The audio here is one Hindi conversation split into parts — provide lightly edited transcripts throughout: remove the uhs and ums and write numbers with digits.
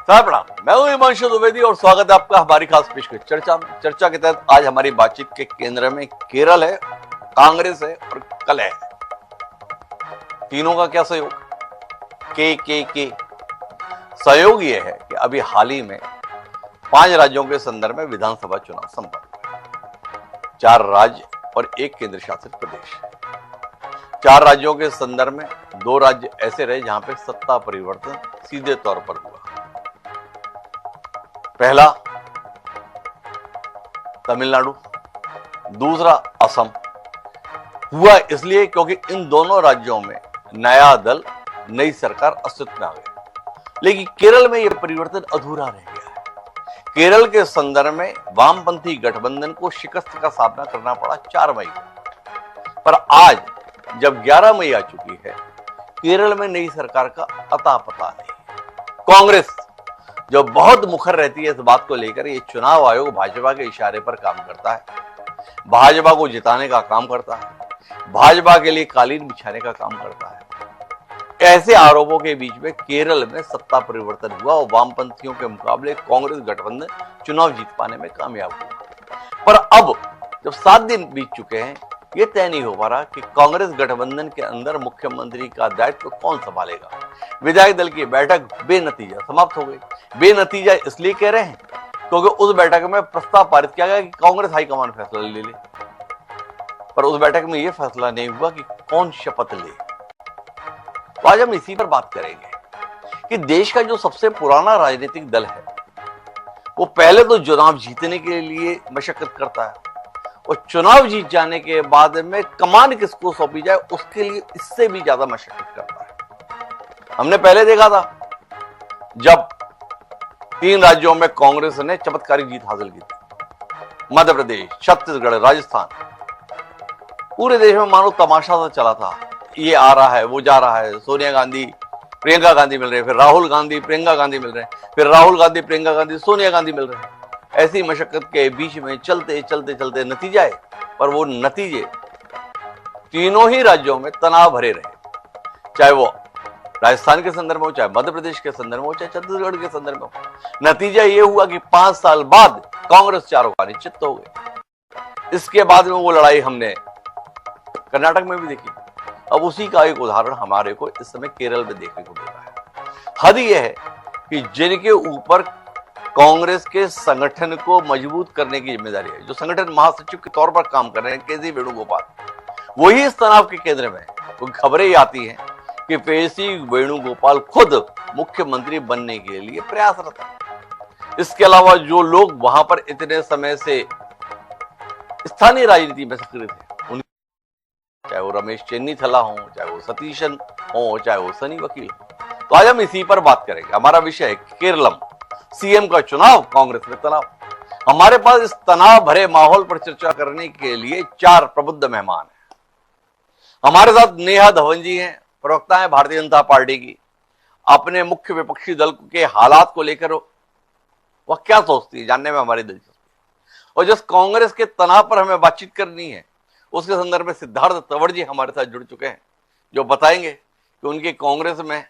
साहब प्रणाम, मैं हूं हिमांशु द्विवेदी और स्वागत है आपका हमारी खास पेशकश चर्चा में। चर्चा के तहत आज हमारी बातचीत के केंद्र में केरल है, कांग्रेस है और कलह है। तीनों का क्या सहयोग? के सहयोग यह है कि अभी हाल ही में 5 राज्यों के संदर्भ में विधानसभा चुनाव संपन्न हुए। 4 राज्य और 1 केंद्र शासित प्रदेश। 4 राज्यों के संदर्भ में 2 राज्य ऐसे रहे जहां पे सत्ता परिवर्तन सीधे तौर पर हुआ। पहला तमिलनाडु, दूसरा असम। हुआ इसलिए क्योंकि इन दोनों राज्यों में नया दल, नई सरकार अस्तित्व में आ गई। लेकिन केरल में यह परिवर्तन अधूरा रह गया है। केरल के संदर्भ में वामपंथी गठबंधन को शिकस्त का सामना करना पड़ा 4 मई को। पर आज जब 11 मई आ चुकी है, केरल में नई सरकार का अता पता नहीं। कांग्रेस जो बहुत मुखर रहती है इस बात को लेकर, ये चुनाव आयोग भाजपा के इशारे पर काम करता है, भाजपा को जिताने का काम करता है, भाजपा के लिए कालीन बिछाने का काम करता है। ऐसे आरोपों के बीच में केरल में सत्ता परिवर्तन हुआ और वामपंथियों के मुकाबले कांग्रेस गठबंधन चुनाव जीत पाने में कामयाब हुआ। पर अब जब 7 दिन बीत चुके हैं, यह तय नहीं हो पा रहा कि कांग्रेस गठबंधन के अंदर मुख्यमंत्री का दायित्व कौन संभालेगा। विधायक दल की बैठक बेनतीजा समाप्त हो गई। बेनतीजा इसलिए कह रहे हैं क्योंकि उस बैठक में प्रस्ताव पारित किया गया कि कांग्रेस हाईकमान फैसला ले ले, पर उस बैठक में यह फैसला नहीं हुआ कि कौन शपथ ले। तो आज हम इसी पर बात करेंगे कि देश का जो सबसे पुराना राजनीतिक दल है, वो पहले तो चुनाव जीतने के लिए मशक्कत करता है और चुनाव जीत जाने के बाद में कमान किसको सौंपी जाए उसके लिए इससे भी ज्यादा मशक्कत करता है। हमने पहले देखा था जब 3 राज्यों में कांग्रेस ने चमत्कारिक जीत हासिल की थी, मध्य प्रदेश, छत्तीसगढ़, राजस्थान। पूरे देश में मानो तमाशा सा चला था, ये आ रहा है, वो जा रहा है, सोनिया गांधी प्रियंका गांधी मिल रहे हैं, फिर राहुल गांधी प्रियंका गांधी मिल रहे हैं, फिर राहुल गांधी प्रियंका गांधी सोनिया गांधी मिल रहे हैं। ऐसी मशक्कत के बीच में चलते चलते चलते नतीजा है, पर वो नतीजे तीनों ही राज्यों में तनाव भरे रहे, चाहे वो राजस्थान के संदर्भ में हो, चाहे मध्य प्रदेश के संदर्भ में हो, चाहे छत्तीसगढ़ के संदर्भ में हो। नतीजा ये हुआ कि 5 साल बाद कांग्रेस चारों का निश्चित हो गई। इसके बाद में वो लड़ाई हमने कर्नाटक में भी देखी। अब उसी का एक उदाहरण हमारे को इस समय केरल में देखने को मिल रहा है। हद यह है कि जिनके ऊपर कांग्रेस के संगठन को मजबूत करने की जिम्मेदारी है, जो संगठन महासचिव के तौर पर काम कर रहे हैं के सी वेणुगोपाल, वही इस तनाव के केंद्र में है। तो खबरें आती हैं कि के सी वेणुगोपाल खुद मुख्यमंत्री बनने के लिए प्रयासरत है। इसके अलावा जो लोग वहां पर इतने समय से स्थानीय राजनीति में सक्रिय थे, चाहे वो रमेश चेन्नीथला हो, चाहे वो सतीशन हो, चाहे वो सनी वकील हो, तो आज हम इसी पर बात करेंगे। हमारा विषय है केरलम, सीएम का चुनाव, कांग्रेस में तनाव। हमारे पास इस तनाव भरे माहौल पर चर्चा करने के लिए 4 प्रबुद्ध मेहमान हैं। हमारे साथ नेहा धवन जी हैं, प्रवक्ता है भारतीय जनता पार्टी की। अपने मुख्य विपक्षी दल के हालात को लेकर वह क्या सोचती है जानने में हमारी दिलचस्पी। और जिस कांग्रेस के तनाव पर हमें बातचीत करनी है, उसके संदर्भ में सिद्धार्थ तंवर जी हमारे साथ जुड़ चुके हैं, जो बताएंगे कि उनकी कांग्रेस में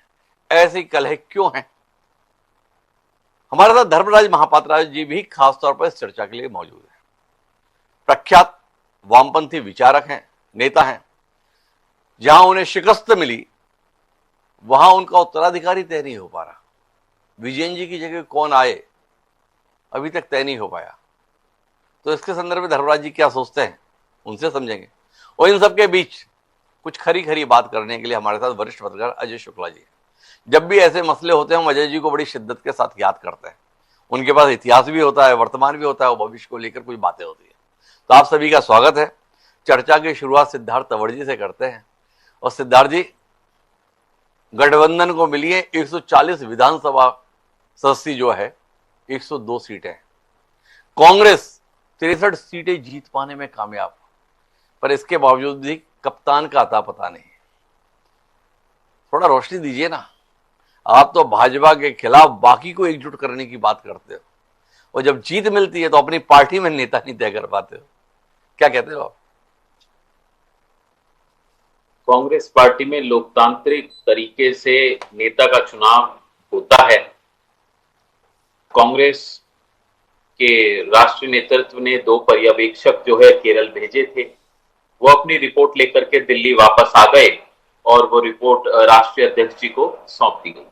ऐसी कलह क्यों है। हमारे साथ धर्मराज महापात्र जी भी खासतौर पर इस चर्चा के लिए मौजूद है। प्रख्यात वामपंथी विचारक हैं, नेता हैं। जहां उन्हें शिकस्त मिली, वहां उनका उत्तराधिकारी तय नहीं हो पा रहा। विजयन जी की जगह कौन आए, अभी तक तय नहीं हो पाया। तो इसके संदर्भ में धर्मराज जी क्या सोचते हैं, उनसे समझेंगे। और इन सबके बीच कुछ खरी खरी बात करने के लिए हमारे साथ वरिष्ठ पत्रकार अजय शुक्ला जी। जब भी ऐसे मसले होते हैं, हम अजय जी को बड़ी शिद्दत के साथ याद करते हैं। उनके पास इतिहास भी होता है, वर्तमान भी होता है, और भविष्य को लेकर कुछ बातें होती है। तो आप सभी का स्वागत है। चर्चा की शुरुआत सिद्धार्थ तंवर जी से करते हैं। और सिद्धार्थ जी, गठबंधन को मिली है 140 विधानसभा सदस्य, जो है 102 सीटें। कांग्रेस 63 सीटें जीत पाने में कामयाब, पर इसके बावजूद भी कप्तान का अता पता नहीं। थोड़ा रोशनी दीजिए ना। आप तो भाजपा के खिलाफ बाकी को एकजुट करने की बात करते हो, और जब जीत मिलती है तो अपनी पार्टी में नेता नहीं तय कर पाते हो। क्या कहते हो आप? कांग्रेस पार्टी में लोकतांत्रिक तरीके से नेता का चुनाव होता है। कांग्रेस के राष्ट्रीय नेतृत्व ने 2 पर्यवेक्षक जो है केरल भेजे थे। वो अपनी रिपोर्ट लेकर के दिल्ली वापस आ गए और वो रिपोर्ट राष्ट्रीय अध्यक्ष जी को सौंप दी गई।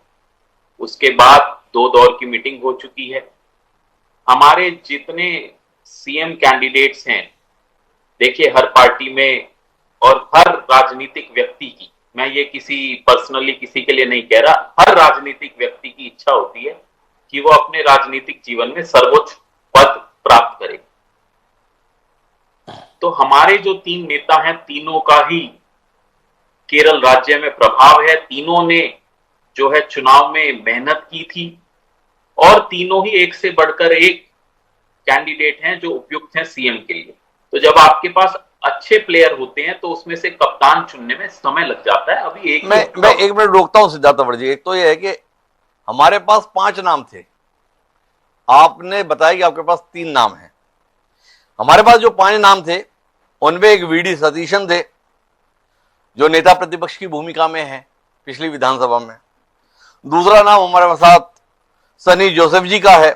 उसके बाद 2 दौर की मीटिंग हो चुकी है। हमारे जितने सीएम कैंडिडेट्स हैं, देखिए हर पार्टी में और हर राजनीतिक व्यक्ति की, मैं ये किसी पर्सनली किसी के लिए नहीं कह रहा, हर राजनीतिक व्यक्ति की इच्छा होती है कि वो अपने राजनीतिक जीवन में सर्वोच्च पद प्राप्त करे। तो हमारे जो 3 नेता हैं, तीनों का ही केरल राज्य में प्रभाव है। तीनों ने जो है चुनाव में मेहनत की थी और तीनों ही एक से बढ़कर एक कैंडिडेट हैं जो उपयुक्त हैं सीएम के लिए। तो जब आपके पास अच्छे प्लेयर होते हैं तो उसमें से कप्तान चुनने में समय लग जाता है। अभी मैं 1 मिनट रोकता हूं सिद्धार्थ अवर जी। एक तो यह है कि हमारे पास 5 नाम थे, आपने बताया कि आपके पास 3 नाम हैं। हमारे पास जो 5 नाम थे उनमें एक वीडी सतीशन थे जो नेता प्रतिपक्ष की भूमिका में है पिछली विधानसभा में। दूसरा नाम हमारे साथ सनी जोसेफ जी का है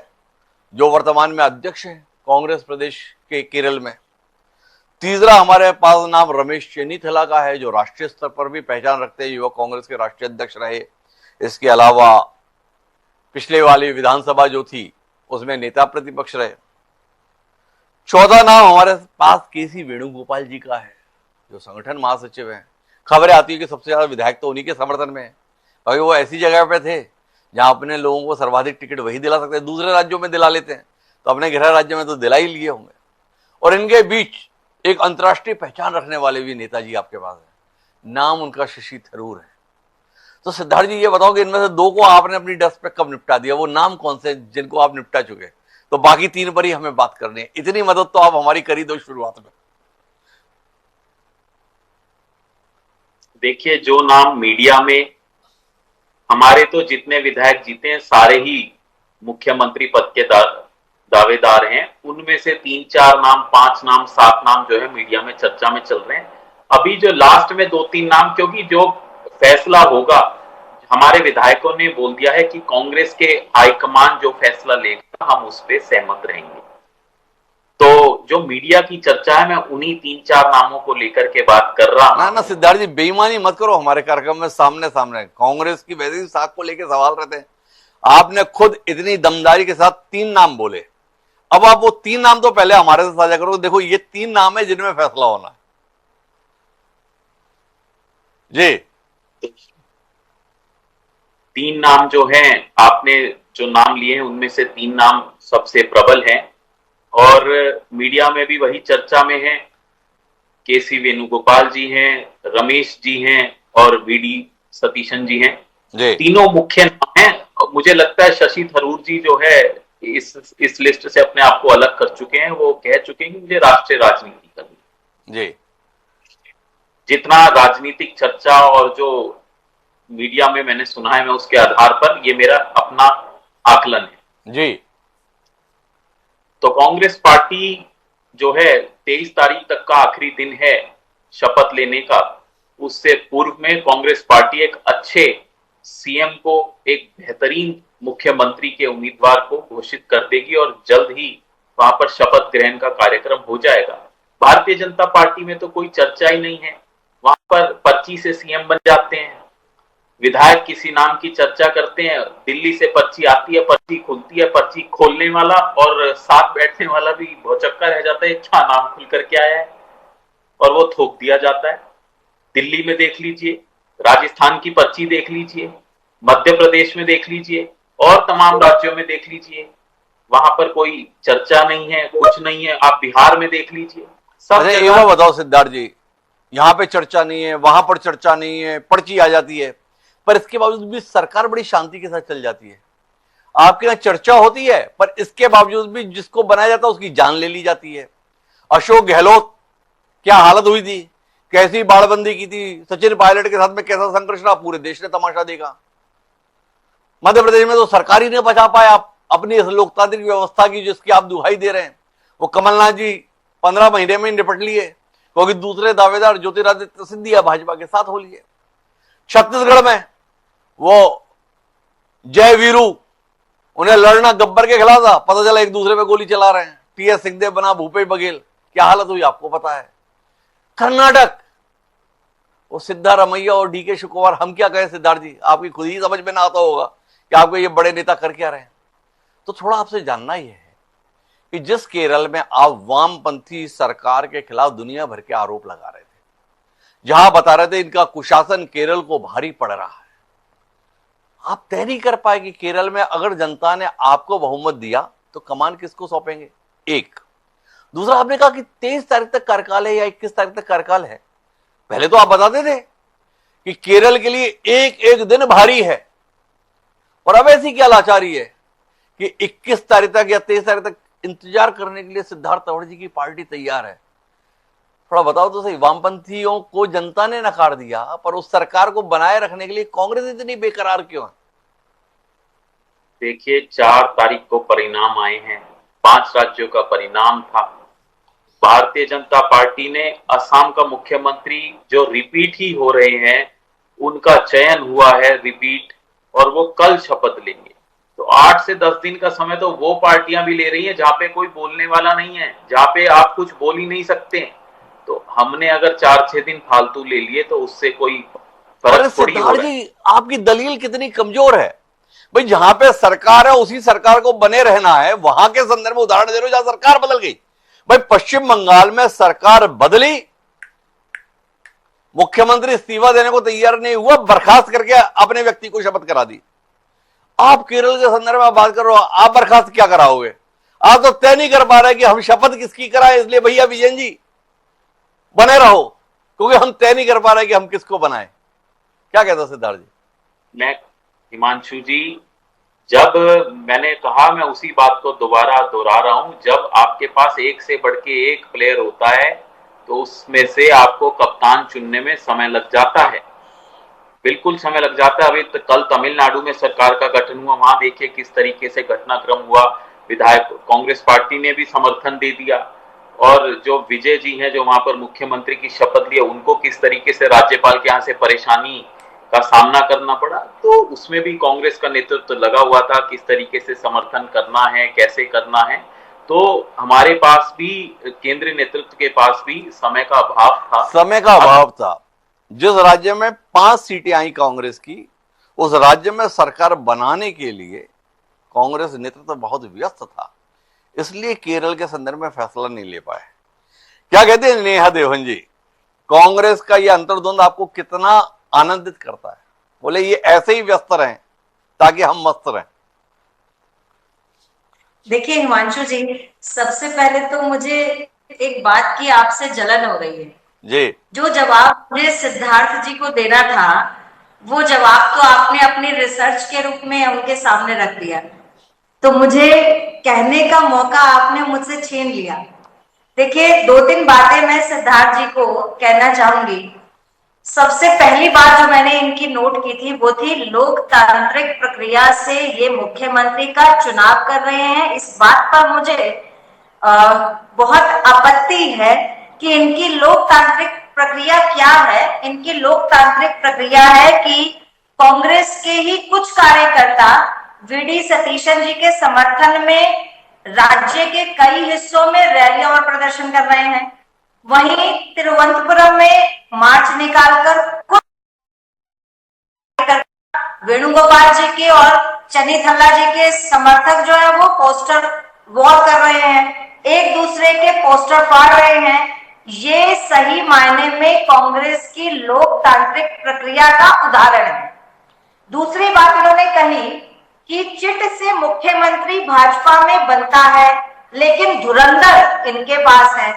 जो वर्तमान में अध्यक्ष है कांग्रेस प्रदेश के केरल में। तीसरा हमारे पास नाम रमेश चेन्नीथला का है जो राष्ट्रीय स्तर पर भी पहचान रखते हैं, युवक कांग्रेस के राष्ट्रीय अध्यक्ष रहे। इसके अलावा पिछले वाली विधानसभा जो थी उसमें नेता प्रतिपक्ष रहे। चौथा नाम हमारे पास केसी वेणुगोपाल जी का है जो संगठन महासचिव हैं। खबरें आती है कि सबसे ज्यादा विधायक तो उन्हीं के समर्थन में है, क्योंकि वो ऐसी जगह पे थे जहां अपने लोगों को सर्वाधिक टिकट वही दिला सकते हैं। दूसरे राज्यों में दिला लेते हैं तो अपने गृह राज्य में तो दिला ही लिए होंगे। और इनके बीच एक अंतर्राष्ट्रीय पहचान रखने वाले भी नेताजी आपके पास है, नाम उनका शशि थरूर है। तो सिद्धार्थ जी ये बताओ कि इनमें से 2 को आपने अपनी डेस्क पे कब निपटा दिया? वो नाम कौन से जिनको आप निपटा चुके? तो बाकी 3 पर ही हमें बात करनी है। इतनी मदद तो आप हमारी करी दो शुरुआत में। देखिए, जो नाम मीडिया में हमारे तो जितने विधायक जीते हैं सारे ही मुख्यमंत्री पद के दावेदार हैं। उनमें से 3-4 नाम, 5 नाम, 7 नाम जो है मीडिया में चर्चा में चल रहे हैं। अभी जो लास्ट में 2-3 नाम, क्योंकि जो फैसला होगा, हमारे विधायकों ने बोल दिया है कि कांग्रेस के हाईकमान जो फैसला लेगा हम उस पर सहमत रहेंगे। तो जो मीडिया की चर्चा है, मैं उन्हीं 3-4 नामों को लेकर के बात कर रहा हूं। ना सिद्धार्थ जी, बेईमानी मत करो हमारे कार्यक्रम में। सामने सामने कांग्रेस की वैसे ही साख को लेकर सवाल रहते हैं। आपने खुद इतनी दमदारी के साथ 3 नाम बोले, अब आप वो 3 नाम तो पहले हमारे से साझा करो। देखो ये 3 नाम है जिनमें फैसला होना है जी। 3 नाम जो हैं, आपने जो नाम लिए हैं उनमें से 3 नाम सबसे प्रबल हैं और मीडिया में भी वही चर्चा में है। केसी वेणुगोपाल जी हैं, रमेश जी हैं और वीडी सतीशन जी हैं। तीनों मुख्य नाम हैं। मुझे लगता है शशि थरूर जी जो है इस लिस्ट से अपने आप को अलग कर चुके हैं। वो कह चुके हैं कि मुझे राष्ट्रीय राजनीति करनी जी। जितना राजनीतिक चर्चा और जो मीडिया में मैंने सुना है, मैं उसके आधार पर ये मेरा अपना आकलन है जी। तो कांग्रेस पार्टी जो है 23 तारीख तक का आखिरी दिन है शपथ लेने का। उससे पूर्व में कांग्रेस पार्टी एक अच्छे सीएम को, एक बेहतरीन मुख्यमंत्री के उम्मीदवार को घोषित कर देगी और जल्द ही वहां पर शपथ ग्रहण का कार्यक्रम हो जाएगा। भारतीय जनता पार्टी में तो कोई चर्चा ही नहीं है। वहां पर पर्ची से सीएम बन जाते हैं। विधायक किसी नाम की चर्चा करते हैं, दिल्ली से पर्ची आती है, पर्ची खुलती है, पर्ची खोलने वाला और साथ बैठने वाला भी भौचक्का रह जाता है, क्या नाम खुल करके आया है, और वो थोप दिया जाता है। दिल्ली में देख लीजिए, राजस्थान की पर्ची देख लीजिए, मध्य प्रदेश में देख लीजिए और तमाम राज्यों में देख लीजिए, वहां पर कोई चर्चा नहीं है, कुछ नहीं है। आप बिहार में देख लीजिए, सब जगह बताओ सिद्धार्थ जी, यहाँ पे चर्चा नहीं है, वहां पर चर्चा नहीं है, पर्ची आ जाती है, पर इसके बावजूद भी सरकार बड़ी शांति के साथ चल जाती है। आपके यहाँ चर्चा होती है पर इसके बावजूद भी जिसको बनाया जाता है उसकी जान ले ली जाती है। अशोक गहलोत क्या हालत हुई थी, कैसी बाड़बंदी की थी, सचिन पायलट के साथ में कैसा संघर्ष रहा, पूरे देश ने तमाशा देखा। मध्य प्रदेश में तो सरकार ही नहीं बचा पाया अपनी इस लोकतांत्रिक व्यवस्था की जिसकी आप दुहाई दे रहे हैं। वो कमलनाथ जी 15 महीने में निपट लिए, क्योंकि दूसरे दावेदार ज्योतिरादित्य सिंधिया भाजपा के साथ हो लिए। छत्तीसगढ़ में वो जय वीरू उन्हें लड़ना गब्बर के खिलाफ था, पता चला एक दूसरे पे गोली चला रहे हैं। टीएस सिंहदेव बना भूपेश बघेल, क्या हालत हुई आपको पता है। कर्नाटक, वो सिद्धारमैया और डीके शिव कुमार, हम क्या कहें सिद्धार्थ जी, आपकी खुद ही समझ में ना आता होगा कि आपको ये बड़े नेता कर क्या रहे हैं। तो थोड़ा आपसे जानना ही है कि जिस केरल में आप वामपंथी सरकार के खिलाफ दुनिया भर के आरोप लगा रहे थे, जहां बता रहे थे इनका कुशासन केरल को भारी पड़ रहा है, आप तय नहीं कर पाए कि केरल में अगर जनता ने आपको बहुमत दिया तो कमान किसको सौंपेंगे। एक, दूसरा, आपने कहा कि 23 तारीख तक कार्यकाल है या 21 तारीख तक कार्यकाल है। पहले तो आप बताते थे कि केरल के लिए एक एक दिन भारी है, और अब ऐसी क्या लाचारी है कि 21 तारीख तक या 23 तारीख तक इंतजार करने के लिए सिद्धार्थ तंवर जी की पार्टी तैयार है। थोड़ा बताओ तो सही, वामपंथियों को जनता ने नकार दिया, पर उस सरकार को बनाए रखने के लिए कांग्रेस इतनी बेकरार क्यों है। देखिए, 4 तारीख को परिणाम आए हैं, 5 राज्यों का परिणाम था। भारतीय जनता पार्टी ने असम का मुख्यमंत्री जो रिपीट ही हो रहे हैं, उनका चयन हुआ है रिपीट, और वो कल शपथ लेंगे। तो 8 से 10 दिन का समय तो वो पार्टियां भी ले रही हैं जहां पे कोई बोलने वाला नहीं है, जहां पे आप कुछ बोल ही नहीं सकते। तो हमने अगर 4-6 दिन फालतू ले लिए तो उससे कोई फर्क थोड़ी हो रहा है। आपकी दलील कितनी कमजोर है भाई। जहां पे सरकार है उसी सरकार को बने रहना है, वहां के संदर्भ में उदाहरण दे रहे हो जहां सरकार बदल गई। भाई पश्चिम बंगाल में सरकार बदली, मुख्यमंत्री इस्तीफा देने को तैयार नहीं हुआ, बर्खास्त करके अपने व्यक्ति को शपथ करा दी। आप केरल के संदर्भ में बात कर रहे हो, आप बर्खास्त क्या कराओगे। आप तो तय नहीं कर पा रहे कि हम शपथ किसकी कराएं, इसलिए भैया विजयन जी बने रहो, क्योंकि हम तय नहीं कर पा रहे कि हम किसको बनाएं। क्या कहते हो सिद्धार्थ जी। मैं, हिमांशु जी, जब मैंने कहा, मैं उसी बात को दोबारा दोहरा रहा हूं, जब आपके पास एक से बढ़ के एक प्लेयर होता है तो उसमें से आपको कप्तान चुनने में समय लग जाता है, बिल्कुल समय लग जाता है। अभी तो कल तमिलनाडु में सरकार का गठन हुआ, वहां देखिए किस तरीके से घटनाक्रम हुआ। विधायक कांग्रेस पार्टी ने भी समर्थन दे दिया, और जो विजय जी हैं जो वहां पर मुख्यमंत्री की शपथ लिए, उनको किस तरीके से राज्यपाल के यहाँ से परेशानी का सामना करना पड़ा। तो उसमें भी कांग्रेस का नेतृत्व लगा हुआ था, किस तरीके से समर्थन करना है, कैसे करना है। तो हमारे पास भी, केंद्रीय नेतृत्व के पास भी समय का अभाव था। समय का अभाव था। जिस राज्य में 5 सीटें आई कांग्रेस की, उस राज्य में सरकार बनाने के लिए कांग्रेस नेतृत्व बहुत व्यस्त था, इसलिए केरल के संदर्भ में फैसला नहीं ले पाए। क्या कहते हैं नेहा देवन जी, कांग्रेस का यह अंतर्द्वंद आपको कितना आनंदित करता है। बोले ये ऐसे ही व्यस्त रहें ताकि हम मस्त रहें। देखिए हिमांशु जी, सबसे पहले तो मुझे एक बात की आपसे जलन हो रही है जी। जो जवाब मुझे सिद्धार्थ जी को देना था, वो जवाब तो आपने अपनी रिसर्च के रूप में उनके सामने रख दिया, तो मुझे कहने का मौका आपने मुझसे छीन लिया। देखिए, 2-3 बातें मैं सिद्धार्थ जी को कहना चाहूंगी। सबसे पहली बात जो मैंने इनकी नोट की थी वो थी, लोकतांत्रिक प्रक्रिया से ये मुख्यमंत्री का चुनाव कर रहे हैं। इस बात पर मुझे बहुत आपत्ति है कि इनकी लोकतांत्रिक प्रक्रिया क्या है। इनकी लोकतांत्रिक प्रक्रिया है कि कांग्रेस के ही कुछ कार्यकर्ता वीडी सतीशन जी के समर्थन में राज्य के कई हिस्सों में रैलियां और प्रदर्शन कर रहे हैं। वहीं तिरुवनंतपुरम में मार्च निकालकर कुछ वेणुगोपाल जी के और चन्नी थल्ला जी के समर्थक जो है वो पोस्टर वॉर कर रहे हैं, एक दूसरे के पोस्टर फाड़ रहे हैं। ये सही मायने में कांग्रेस की लोकतांत्रिक प्रक्रिया का उदाहरण है। दूसरी बात इन्होंने कही कि चिट से मुख्यमंत्री भाजपा में बनता है, लेकिन धुरंधर इनके पास है।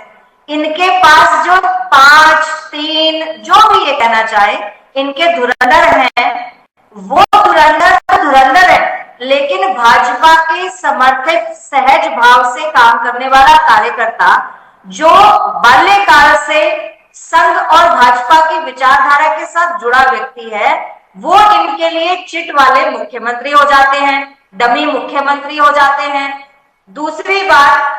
इनके पास जो 5-3 जो भी ये कहना चाहे, इनके धुरंधर हैं, वो धुरंधर है, लेकिन भाजपा के समर्थित सहज भाव से काम करने वाला कार्यकर्ता जो बाल्यकाल से संघ और भाजपा की विचारधारा के साथ जुड़ा व्यक्ति है, वो इनके लिए चिट वाले मुख्यमंत्री हो जाते हैं, डमी मुख्यमंत्री हो जाते हैं। दूसरी बात,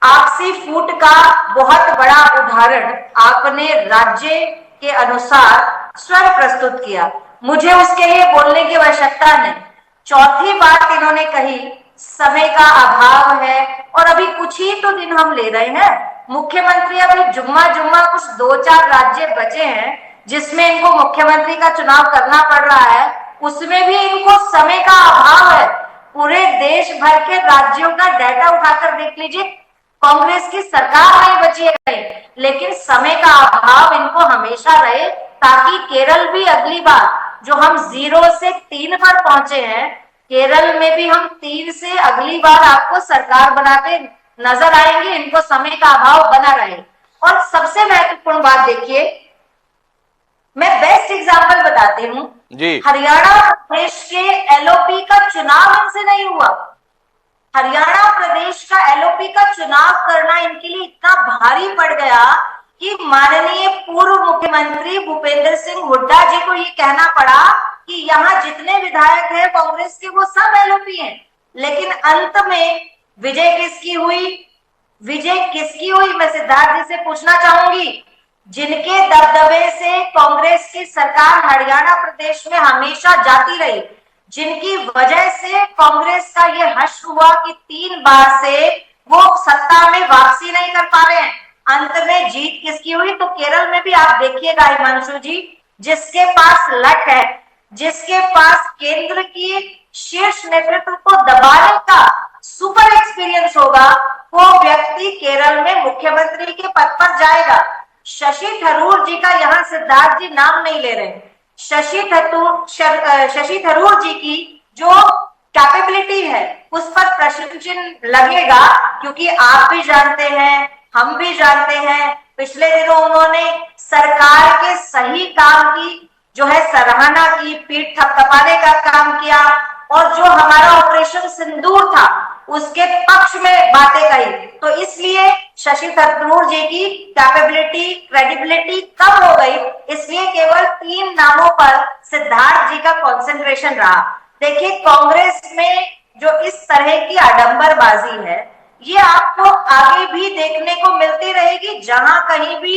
आपसी फूट का बहुत बड़ा उदाहरण आपने राज्य के अनुसार स्वयं प्रस्तुत किया। मुझे उसके लिए बोलने की आवश्यकता नहीं। चौथी बात इन्होंने कही, समय का अभाव है। और अभी कुछ ही तो दिन हम ले रहे हैं, मुख्यमंत्री अभी जुम्मा जुम्मा कुछ 2-4 राज्य बचे हैं जिसमें इनको मुख्यमंत्री का चुनाव करना पड़ रहा है, उसमें भी इनको समय का अभाव है। पूरे देश भर के राज्यों का डाटा उठाकर देख लीजिए, कांग्रेस की सरकार नहीं बची है कहीं, लेकिन समय का अभाव इनको हमेशा रहे, ताकि केरल भी अगली बार जो हम 0 से 3 पर पहुंचे हैं, केरल में भी हम 3 से अगली बार आपको सरकार बनाते नजर आएंगे। इनको समय का अभाव बना रहे। और सबसे महत्वपूर्ण बात देखिए, मैं बेस्ट एग्जांपल बताती हूँ जी। हरियाणा प्रदेश के एलओपी का चुनाव इनसे नहीं हुआ। हरियाणा प्रदेश का एलओपी का चुनाव करना इनके लिए इतना भारी पड़ गया कि माननीय पूर्व मुख्यमंत्री भूपेंद्र सिंह हुड्डा जी को ये कहना पड़ा कि यहाँ जितने विधायक हैं कांग्रेस के वो सब एलओपी हैं। लेकिन अंत में विजय किसकी हुई? विजय किसकी हुई? मैं सिद्धार्थ जी से पूछना चाहूंगी, जिनके दबदबे से कांग्रेस की सरकार हरियाणा प्रदेश में हमेशा जाती रही, जिनकी वजह से कांग्रेस का ये हश्र हुआ कि 3 बार से वो सत्ता में वापसी नहीं कर पा रहे हैं। अंत में जीत किसकी हुई? तो केरल में भी आप देखिएगा हिमांशु जी, जिसके पास लट है, जिसके पास केंद्र की शीर्ष नेतृत्व को दबाने का सुपर एक्सपीरियंस होगा, वो व्यक्ति केरल में मुख्यमंत्री के पद पर जाएगा। शशि थरूर जी का यहाँ सिद्धार्थ जी नाम नहीं ले रहे। शशि थरूर जी की जो कैपेबिलिटी है उस पर प्रश्न चिन्ह लगेगा, क्योंकि आप भी जानते हैं, हम भी जानते हैं, पिछले दिनों उन्होंने सरकार के सही काम की जो है सराहना की, पीठ थपथपाने का काम किया, और जो हमारा ऑपरेशन सिंदूर था उसके पक्ष में बातें कही। तो इसलिए शशि थरूर जी की कैपेबिलिटी, क्रेडिबिलिटी कम हो गई, इसलिए केवल 3 नामों पर सिद्धार्थ जी का कंसंट्रेशन रहा। देखिए, कांग्रेस में जो इस तरह की आडंबरबाजी है ये आपको आगे भी देखने को मिलती रहेगी, जहां कहीं भी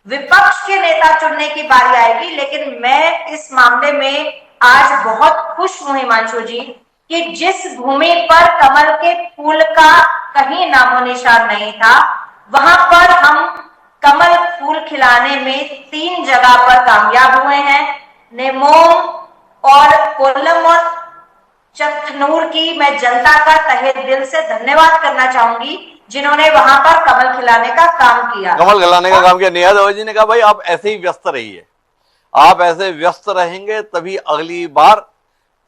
विपक्ष के नेता चुनने की बारी आएगी। लेकिन मैं इस मामले में आज बहुत खुश हूं हिमांशु जी कि जिस भूमि पर कमल के फूल का कहीं नामो निशान नहीं था, वहां पर हम कमल फूल खिलाने में 3 जगह पर कामयाब हुए हैं। नेमोम और कोल्लम और चथनूर की मैं जनता का तहे दिल से धन्यवाद करना चाहूंगी, जिन्होंने वहां पर कमल खिलाने का काम किया। कमल खिलाने का काम किया। नेहा दवे जी ने कहा भाई आप ऐसे ही व्यस्त रहिए, आप ऐसे व्यस्त रहेंगे तभी अगली बार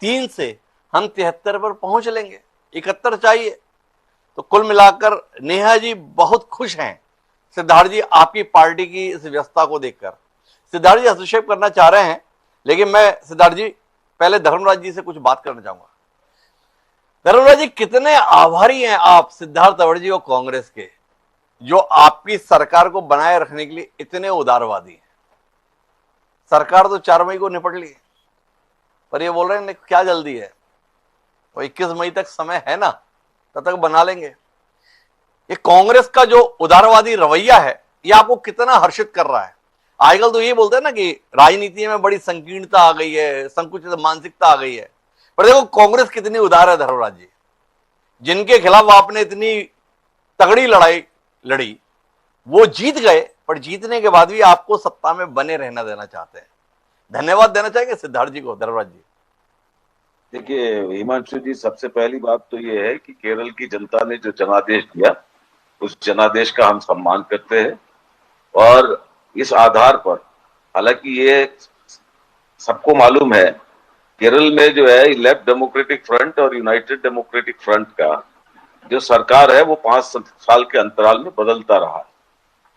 3 से हम 73 पर पहुंच लेंगे, 71 चाहिए। तो कुल मिलाकर नेहा जी बहुत खुश हैं सिद्धार्थ जी आपकी पार्टी की इस व्यस्तता को देखकर। सिद्धार्थ जी हस्तक्षेप करना चाह रहे हैं, लेकिन मैं सिद्धार्थ जी पहले धर्मराज जी से कुछ बात करना चाहूंगा। धर्मराज जी, कितने आभारी हैं आप सिद्धार्थ अवड़ जी और कांग्रेस के, जो आपकी सरकार को बनाए रखने के लिए इतने उदारवादी हैं। सरकार तो 4 मई को निपट ली, पर ये बोल रहे हैं क्या जल्दी है, तो 21 मई तक समय है ना, तब तक बना लेंगे। ये कांग्रेस का जो उदारवादी रवैया है ये आपको कितना हर्षित कर रहा है? आजकल तो ये बोलते हैं ना कि राजनीति में बड़ी संकीर्णता आ गई है, संकुचित मानसिकता आ गई है, पर देखो कांग्रेस कितनी उदार है धर्मराज जी। जिनके खिलाफ आपने इतनी तगड़ी लड़ाई लड़ी वो जीत गए, पर जीतने के बाद भी आपको सत्ता में बने रहना देना चाहते हैं। धन्यवाद देना चाहेंगे सिद्धार्थ जी को, धर्मराज जी? देखिए हिमांशु जी, सबसे पहली बात तो ये है कि केरल की जनता ने जो जनादेश दिया उस जनादेश का हम सम्मान करते हैं, और इस आधार पर, हालांकि ये सबको मालूम है केरल में जो है लेफ्ट डेमोक्रेटिक फ्रंट और यूनाइटेड डेमोक्रेटिक फ्रंट का जो सरकार है वो 5 साल के अंतराल में बदलता रहा,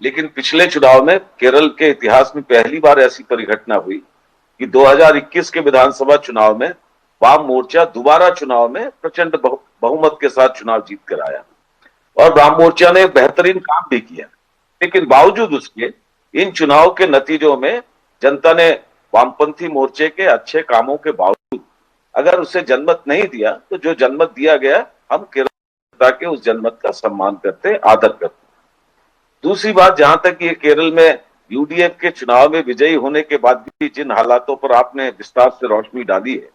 लेकिन पिछले चुनाव में केरल के इतिहास में पहली बार ऐसी परिघटना हुई कि 2021 के विधानसभा चुनाव में वाम मोर्चा दोबारा चुनाव में प्रचंड बहुमत के साथ चुनाव जीत कर आया, और वाम मोर्चा ने बेहतरीन काम भी किया। लेकिन बावजूद उसके इन चुनाव के नतीजों में जनता ने वामपंथी मोर्चे के अच्छे कामों के बावजूद अगर उसे जनमत नहीं दिया, तो जो जनमत दिया गया हम केरल जनता के उस जनमत का सम्मान करते, आदर करते। दूसरी बात, जहां तक ये केरल में यूडीएफ के चुनाव में विजयी होने के बाद भी जिन हालातों पर आपने विस्तार से रोशनी डाली है,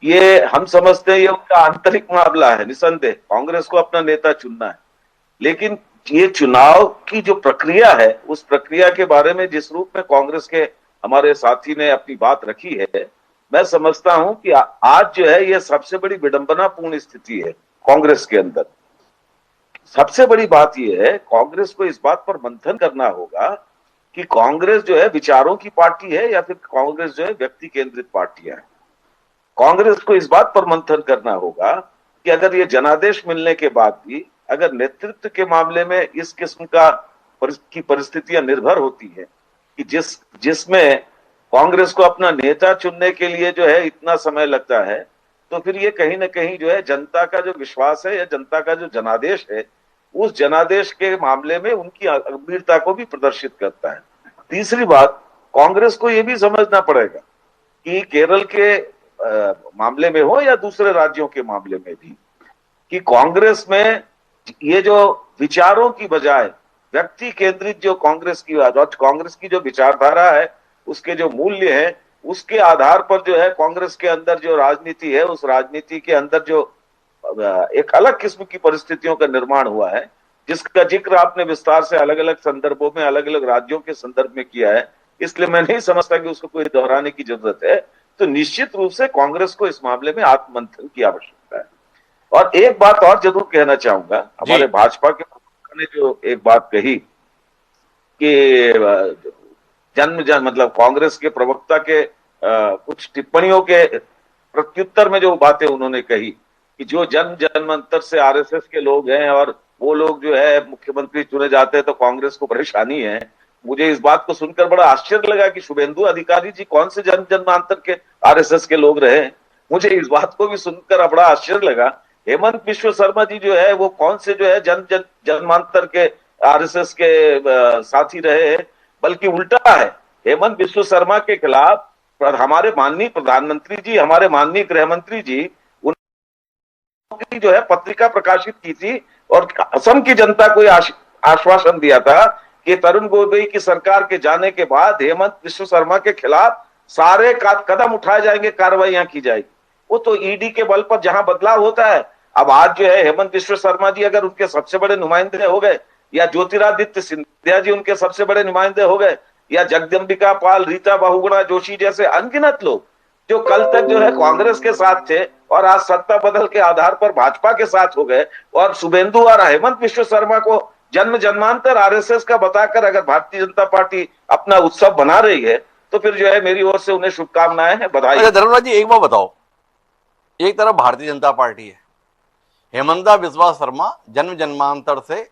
ये हम समझते हैं ये उनका आंतरिक मामला है, निसंदेह कांग्रेस को अपना नेता चुनना है। लेकिन ये चुनाव की जो प्रक्रिया है, उस प्रक्रिया के बारे में जिस रूप में कांग्रेस के हमारे साथी ने अपनी बात रखी है, मैं समझता हूं कि आज जो है ये सबसे बड़ी विडंबनापूर्ण स्थिति है कांग्रेस के अंदर। सबसे बड़ी बात यह है, कांग्रेस को इस बात पर मंथन करना होगा कि कांग्रेस जो है विचारों की पार्टी है या फिर कांग्रेस जो है व्यक्ति केंद्रित पार्टियां है। कांग्रेस को इस बात पर मंथन करना होगा कि अगर ये जनादेश मिलने के बाद भी अगर नेतृत्व के मामले में इस किस्म की परिस्थितियां निर्भर होती है कि जिसमें कांग्रेस को अपना नेता चुनने के लिए जो है इतना समय लगता है, तो फिर ये कहीं ना कहीं जो है जनता का जो विश्वास है या जनता का जो जनादेश है, उस जनादेश के मामले में उनकी गंभीरता को भी प्रदर्शित करता है। तीसरी बात, कांग्रेस को यह भी समझना पड़ेगा कि केरल के मामले में हो या दूसरे राज्यों के मामले में भी, कि कांग्रेस में ये जो विचारों की बजाय व्यक्ति केंद्रित जो कांग्रेस की जो विचारधारा है, उसके जो मूल्य है, उसके आधार पर जो है कांग्रेस के अंदर जो राजनीति है, उस राजनीति के अंदर जो एक अलग किस्म की परिस्थितियों का निर्माण हुआ है, जिसका जिक्र आपने विस्तार से अलग अलग संदर्भों में अलग अलग राज्यों के संदर्भ में किया है, इसलिए मैं नहीं समझता कि उसको कोई दोहराने की जरूरत है। तो निश्चित रूप से कांग्रेस को इस मामले में आत्ममंथन की आवश्यकता है। और एक बात और जरूर कहना चाहूंगा, हमारे भाजपा के प्रवक्ता ने जो एक बात कही कि मतलब कांग्रेस के प्रवक्ता के कुछ टिप्पणियों के प्रत्युत्तर में जो बातें उन्होंने कही कि जो जन्मांतर से आरएसएस के लोग हैं और वो लोग जो है मुख्यमंत्री चुने जाते हैं तो कांग्रेस को परेशानी है। मुझे इस बात को सुनकर बड़ा आश्चर्य लगा कि शुभेंदु अधिकारी जी कौन से जन्मांतर के आरएसएस के लोग रहे। मुझे इस बात को भी सुनकर बड़ा आश्चर्य लगा। हेमंत विश्व शर्मा जी जो है वो कौन से जो है जन्मांतर के आरएसएस के साथी रहे, बल्कि उल्टा है। हेमंत विश्व शर्मा के खिलाफ हमारे माननीय प्रधानमंत्री जी, हमारे माननीय गृह मंत्री जी उन्होंने जो है पत्रिका प्रकाशित की थी और असम की जनता को आश्वासन दिया था कि तरुण गोगोई की सरकार के जाने के बाद हेमंत विश्व शर्मा के खिलाफ सारे कदम उठाए जाएंगे, कार्रवाइयां की जाएगी। वो तो ईडी के बल पर जहां बदलाव होता है। अब आज जो है हेमंत विश्व शर्मा जी अगर उनके सबसे बड़े नुमाइंदे हो गए, या ज्योतिरादित्य सिंधिया जी उनके सबसे बड़े नुमाइंदे हो गए, या जगदम्बिका पाल, रीता बहुगुणा जोशी जैसे अनगिनत लोग जो कल तक जो है कांग्रेस के साथ थे और आज सत्ता बदल के आधार पर भाजपा के साथ हो गए, और शुभेंदु और हेमंत विश्व शर्मा को जन्मांतर आरएसएस का बताकर अगर भारतीय जनता पार्टी अपना उत्सव बना रही है, तो फिर जो है मेरी ओर से उन्हें शुभकामनाएं हैं, बधाई। अच्छा धर्मराज जी, एक बात बताओ, एक तरफ भारतीय जनता पार्टी है, हेमंता बिस्वा शर्मा जन्मांतर से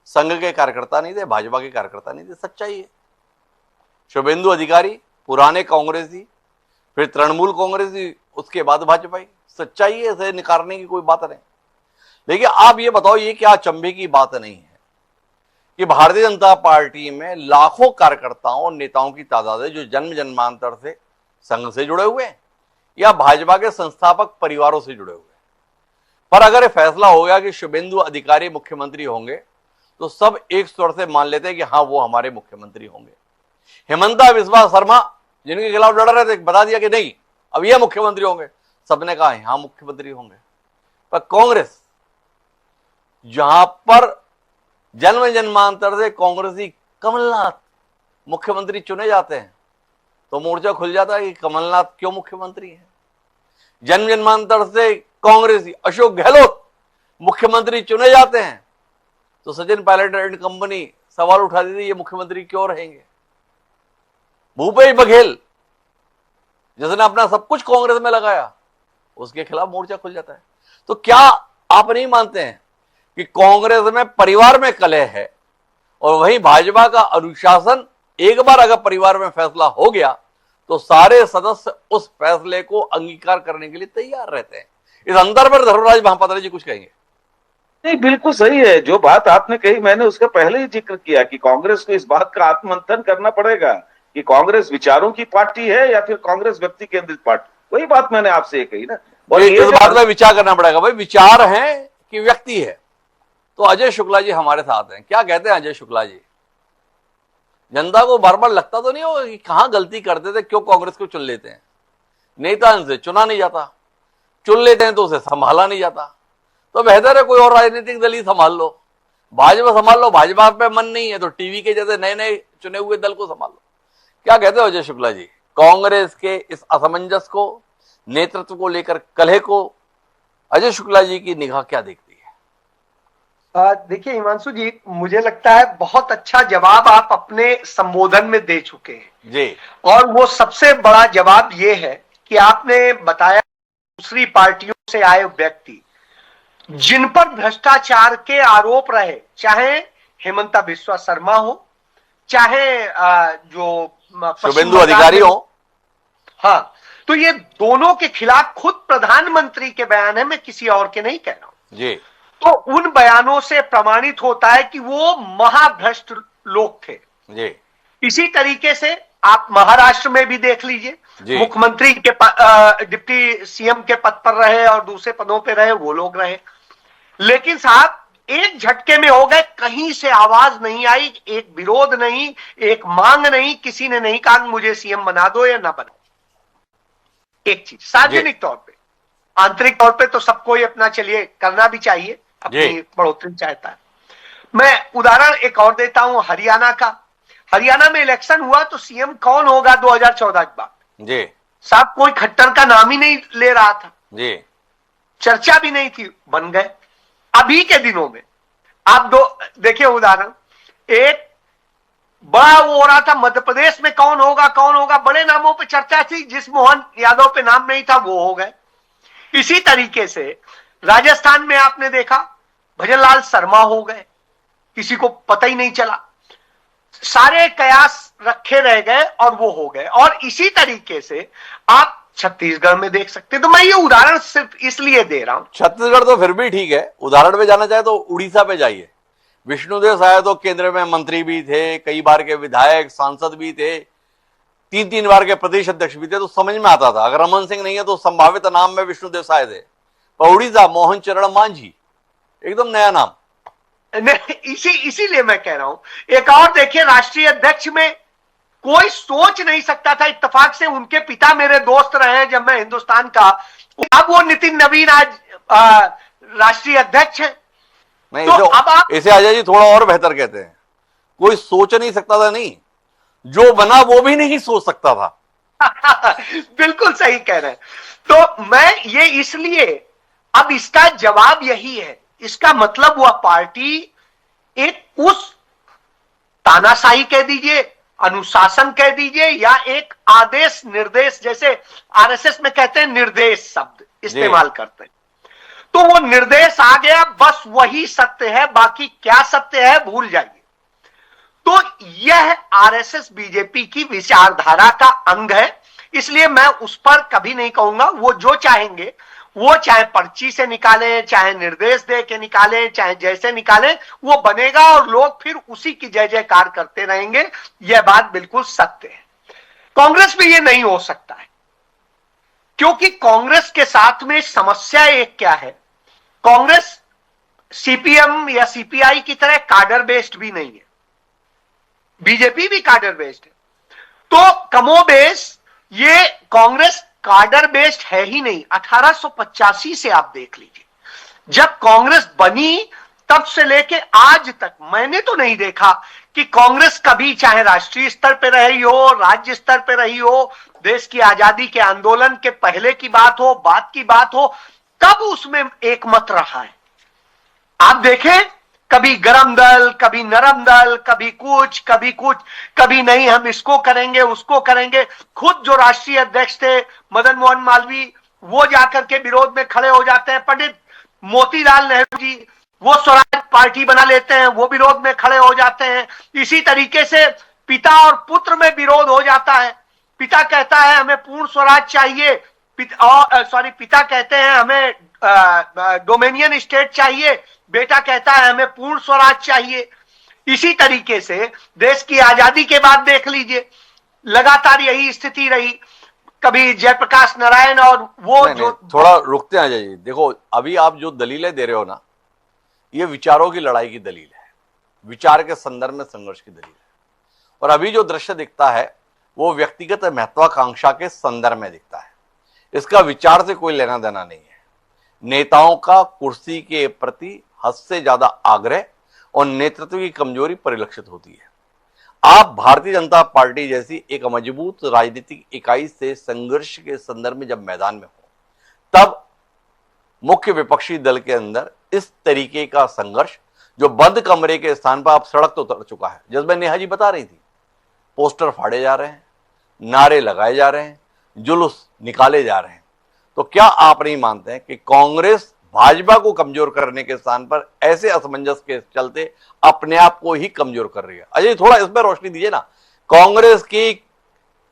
संघ के कार्यकर्ता नहीं थे, भाजपा के कार्यकर्ता नहीं थे, सच्चाई है। शुभेंदु अधिकारी पुराने कांग्रेसी, फिर तृणमूल कांग्रेसी, उसके बाद भाजपाई, सच्चाई है, इसे निकारने की कोई बात नहीं। लेकिन आप ये बताओ, ये क्या अचंभे की बात नहीं है कि भारतीय जनता पार्टी में लाखों कार्यकर्ताओं और नेताओं की तादाद है जो जन्मांतर से संघ से जुड़े हुए हैं या भाजपा के संस्थापक परिवारों से जुड़े हुए हैं। पर अगर फैसला हो गया कि शुभेंदु अधिकारी मुख्यमंत्री होंगे तो सब एक स्वर से मान लेते हैं कि हाँ वो हमारे मुख्यमंत्री होंगे। हेमंता बिस्वा शर्मा जिनके खिलाफ लड़ रहे थे, बता दिया कि नहीं अब ये मुख्यमंत्री होंगे, सबने कहा हाँ मुख्यमंत्री होंगे। पर कांग्रेस जहां पर जन्मांतर से कांग्रेसी कमलनाथ मुख्यमंत्री चुने जाते हैं तो मोर्चा खुल जाता है कि कमलनाथ क्यों मुख्यमंत्री है। जन्मांतर से कांग्रेसी अशोक गहलोत मुख्यमंत्री चुने जाते हैं तो सचिन पायलट एंड कंपनी सवाल उठा दी थी ये मुख्यमंत्री क्यों रहेंगे। भूपेश बघेल जिसने अपना सब कुछ कांग्रेस में लगाया, उसके खिलाफ मोर्चा खुल जाता है। तो क्या आप नहीं मानते हैं कि कांग्रेस में परिवार में कलह है और वहीं भाजपा का अनुशासन, एक बार अगर परिवार में फैसला हो गया तो सारे सदस्य उस फैसले को अंगीकार करने के लिए तैयार रहते हैं। इस अंदर पर धर्मराज महापात्रा जी कुछ कहेंगे? नहीं, बिल्कुल सही है जो बात आपने कही, मैंने उसका पहले ही जिक्र किया कि कांग्रेस को इस बात का आत्ममंथन करना पड़ेगा कि कांग्रेस विचारों की पार्टी है या फिर कांग्रेस व्यक्ति केंद्रित पार्टी। वही बात मैंने आपसे ये कही ना। और इस बात में विचार करना पड़ेगा, भाई विचार है कि व्यक्ति है। तो अजय शुक्ला जी हमारे साथ हैं, क्या कहते हैं अजय शुक्ला जी? जनता को बार बार लगता तो नहीं होगा कि कहां गलती करते थे, क्यों कांग्रेस को चुन लेते हैं? नेता इनसे चुना नहीं जाता, चुन लेते हैं तो उसे संभाला नहीं जाता। तो बेहतर है कोई और राजनीतिक दल ही संभाल लो, भाजपा संभाल लो, भाजपा पे मन नहीं है तो टीवी के जैसे नए नए चुने हुए दल को संभाल लो। क्या कहते हो अजय शुक्ला जी, कांग्रेस के इस असमंजस को, नेतृत्व को लेकर कलह को अजय शुक्ला जी की निगाह क्या देखती है? देखिए हिमांशु जी, मुझे लगता है बहुत अच्छा जवाब आप अपने संबोधन में दे चुके हैं जी। और वो सबसे बड़ा जवाब ये है कि आपने बताया दूसरी पार्टियों से आए व्यक्ति जिन पर भ्रष्टाचार के आरोप रहे, चाहे हेमंता बिस्वा शर्मा हो, चाहे जो शुभेंदु अधिकारी हो, हाँ, तो ये दोनों के खिलाफ खुद प्रधानमंत्री के बयान है, मैं किसी और के नहीं कह रहा हूं जी। तो उन बयानों से प्रमाणित होता है कि वो महाभ्रष्ट लोग थे जी। इसी तरीके से आप महाराष्ट्र में भी देख लीजिए, मुख्यमंत्री के डिप्टी सीएम के पद पर रहे और दूसरे पदों पे रहे वो लोग रहे, लेकिन साहब एक झटके में हो गए, कहीं से आवाज नहीं आई, एक विरोध नहीं, एक मांग नहीं, किसी ने नहीं कहा मुझे सीएम बना दो या ना बनाओ। एक चीज सार्वजनिक तौर पे, आंतरिक तौर पे तो सबको ही अपना चलिए करना भी चाहिए, अपनी बढ़ोतरी चाहता है। मैं उदाहरण एक और देता हूं हरियाणा का। हरियाणा में इलेक्शन हुआ तो सीएम कौन होगा 2014 के बाद जी साहब, कोई खट्टर का नाम ही नहीं ले रहा था जी, चर्चा भी नहीं थी, बन गए। अभी के दिनों में आप देखिए उदाहरण, एक बड़ा वो हो रहा था मध्य प्रदेश में कौन होगा, बड़े नामों पे चर्चा थी, जिस मोहन यादव पे नाम नहीं था वो हो गए। इसी तरीके से राजस्थान में आपने देखा भजनलाल शर्मा हो गए, किसी को पता ही नहीं चला, सारे कयास रखे रह गए और वो हो गए। और इसी तरीके से आप छत्तीसगढ़ में देख सकते हैं। तो मैं ये उदाहरण सिर्फ इसलिए दे रहा हूं। छत्तीसगढ़ तो फिर भी ठीक है, उदाहरण पे जाना चाहे तो उड़ीसा पे जाइए। विष्णुदेव साय तो केंद्र में मंत्री भी थे, कई बार के विधायक सांसद भी थे, 3-3 बार के प्रदेश अध्यक्ष भी थे, तो समझ में आता था। अगर रमन सिंह नहीं है तो संभावित नाम में विष्णुदेव साय थे। पर उड़ीसा मोहन चरण मांझी एकदम नया नाम। इसीलिए मैं कह रहा हूं, एक और देखिए राष्ट्रीय अध्यक्ष में कोई सोच नहीं सकता था, इत्तेफाक से उनके पिता मेरे दोस्त रहे जब मैं हिंदुस्तान का, अब वो नितिन नवीन आज राष्ट्रीय अध्यक्ष है। नहीं, तो अब आप इसे अजय जी थोड़ा और बेहतर कहते हैं, कोई सोच नहीं सकता था, नहीं जो बना वो भी नहीं सोच सकता था। बिल्कुल सही कह रहे हैं। तो मैं ये इसलिए, अब इसका जवाब यही है, इसका मतलब वह पार्टी एक उस तानाशाही कह दीजिए, अनुशासन कह दीजिए, या एक आदेश निर्देश, जैसे आरएसएस में कहते हैं निर्देश शब्द इस्तेमाल करते हैं, तो वो निर्देश आ गया, बस वही सत्य है, बाकी क्या सत्य है भूल जाइए। तो यह आरएसएस बीजेपी की विचारधारा का अंग है, इसलिए मैं उस पर कभी नहीं कहूंगा। वो जो चाहेंगे, वो चाहे पर्ची से निकाले, चाहे निर्देश दे के निकाले, चाहे जैसे निकाले, वो बनेगा और लोग फिर उसी की जय जयकार करते रहेंगे। यह बात बिल्कुल सत्य है। कांग्रेस में यह नहीं हो सकता है, क्योंकि कांग्रेस के साथ में समस्या एक क्या है, कांग्रेस सीपीएम या सीपीआई की तरह काडर बेस्ड भी नहीं है, बीजेपी भी काडर बेस्ड है। तो कमोबेश ये कांग्रेस काडर बेस्ड है ही नहीं। 1885 से आप देख लीजिए, जब कांग्रेस बनी तब से लेके आज तक मैंने तो नहीं देखा कि कांग्रेस कभी, चाहे राष्ट्रीय स्तर पे रही हो, राज्य स्तर पे रही हो, देश की आजादी के आंदोलन के पहले की बात हो, बाद की बात हो, कब उसमें एक मत रहा है। आप देखें, कभी गरम दल, कभी नरम दल, कभी कुछ, कभी नहीं, हम इसको करेंगे उसको करेंगे। खुद जो राष्ट्रीय अध्यक्ष थे मदन मोहन मालवीय, वो जाकर के विरोध में खड़े हो जाते हैं। पंडित मोतीलाल नेहरू जी, वो स्वराज पार्टी बना लेते हैं, वो विरोध में खड़े हो जाते हैं। इसी तरीके से पिता और पुत्र में विरोध हो जाता है। पिता कहता है हमें पूर्ण स्वराज चाहिए, पिता कहते हैं हमें डोमेनियन स्टेट चाहिए, बेटा कहता है हमें पूर्ण स्वराज चाहिए। इसी तरीके से देश की आजादी के बाद देख लीजिए, लगातार यही स्थिति रही। कभी जयप्रकाश नारायण और वो नहीं, थोड़ा रुकते हैं अजय जी। देखो, अभी आप जो दलीलें दे रहे हो ना, ये विचारों की लड़ाई की दलील है, विचार के संदर्भ में संघर्ष की दलील है। और अभी जो दृश्य दिखता है वो व्यक्तिगत महत्वाकांक्षा के संदर्भ में दिखता है, इसका विचार से कोई लेना देना नहीं है। नेताओं का कुर्सी के प्रति हद से ज्यादा आग्रह और नेतृत्व की कमजोरी परिलक्षित होती है। आप भारतीय जनता पार्टी जैसी एक मजबूत राजनीतिक इकाई से संघर्ष के संदर्भ में जब मैदान में हो, तब मुख्य विपक्षी दल के अंदर इस तरीके का संघर्ष जो बंद कमरे के स्थान पर आप सड़क तो उतर चुका है। जैसे नेहा जी बता रही थी, पोस्टर फाड़े जा रहे हैं, नारे लगाए जा रहे हैं, जुलूस निकाले जा रहे हैं। तो क्या आप नहीं मानते हैं कि कांग्रेस भाजपा को कमजोर करने के स्थान पर ऐसे असमंजस के चलते अपने आप को ही कमजोर कर रही है? अजय थोड़ा इस पर रोशनी दीजिए ना। कांग्रेस की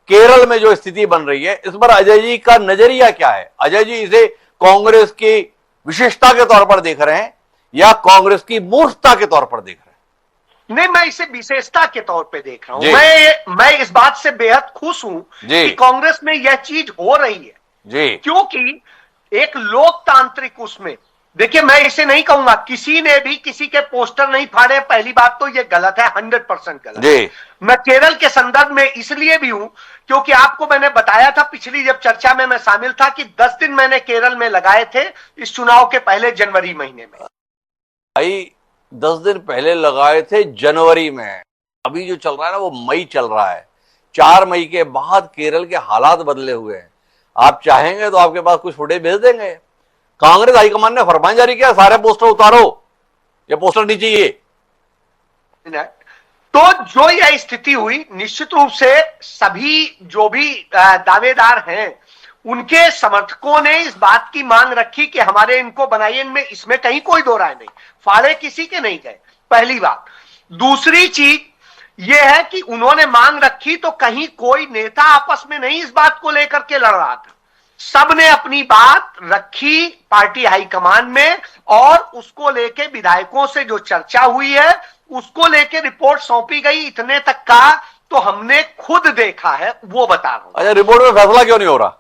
केरल में जो स्थिति बन रही है, इस पर अजय जी का नजरिया क्या है? अजय जी इसे कांग्रेस की विशेषता के तौर पर देख रहे हैं या कांग्रेस की मूर्खता के तौर पर देख रहे हैं? नहीं, मैं इसे विशेषता के तौर पे देख रहा हूं। मैं इस बात से बेहद खुश हूं कि कांग्रेस में यह चीज हो रही है जी, क्योंकि एक लोकतांत्रिक उसमें, देखिए मैं इसे नहीं कहूंगा किसी ने भी किसी के पोस्टर नहीं फाड़े। पहली बात तो यह गलत है, 100% गलत है। मैं केरल के संदर्भ में इसलिए भी हूं क्योंकि आपको मैंने बताया था पिछली जब चर्चा में मैं शामिल था कि 10 दिन मैंने केरल में लगाए थे इस चुनाव के पहले जनवरी महीने में। भाई 10 दिन पहले लगाए थे जनवरी में, अभी जो चल रहा है ना वो मई चल रहा है। 4 मई के बाद केरल के हालात बदले हुए हैं। आप चाहेंगे तो आपके पास कुछ फुटेज भेज देंगे। कांग्रेस हाईकमान ने फरमान जारी किया, सारे पोस्टर उतारो, ये पोस्टर नहीं चाहिए। तो जो यह स्थिति हुई, निश्चित रूप से सभी जो भी दावेदार हैं उनके समर्थकों ने इस बात की मांग रखी कि हमारे इनको बनाइए, इनमें इसमें कहीं कोई दो राय नहीं, फाड़े किसी के नहीं गए, पहली बात। दूसरी चीज यह है कि उन्होंने मांग रखी तो कहीं कोई नेता आपस में नहीं इस बात को लेकर के लड़ रहा था। सबने अपनी बात रखी पार्टी हाईकमान में और उसको लेके विधायकों से जो चर्चा हुई है उसको लेके रिपोर्ट सौंपी गई। इतने तक का तो हमने खुद देखा है, वो बता रहा हूं। अच्छा, रिपोर्ट में फैसला क्यों नहीं हो रहा?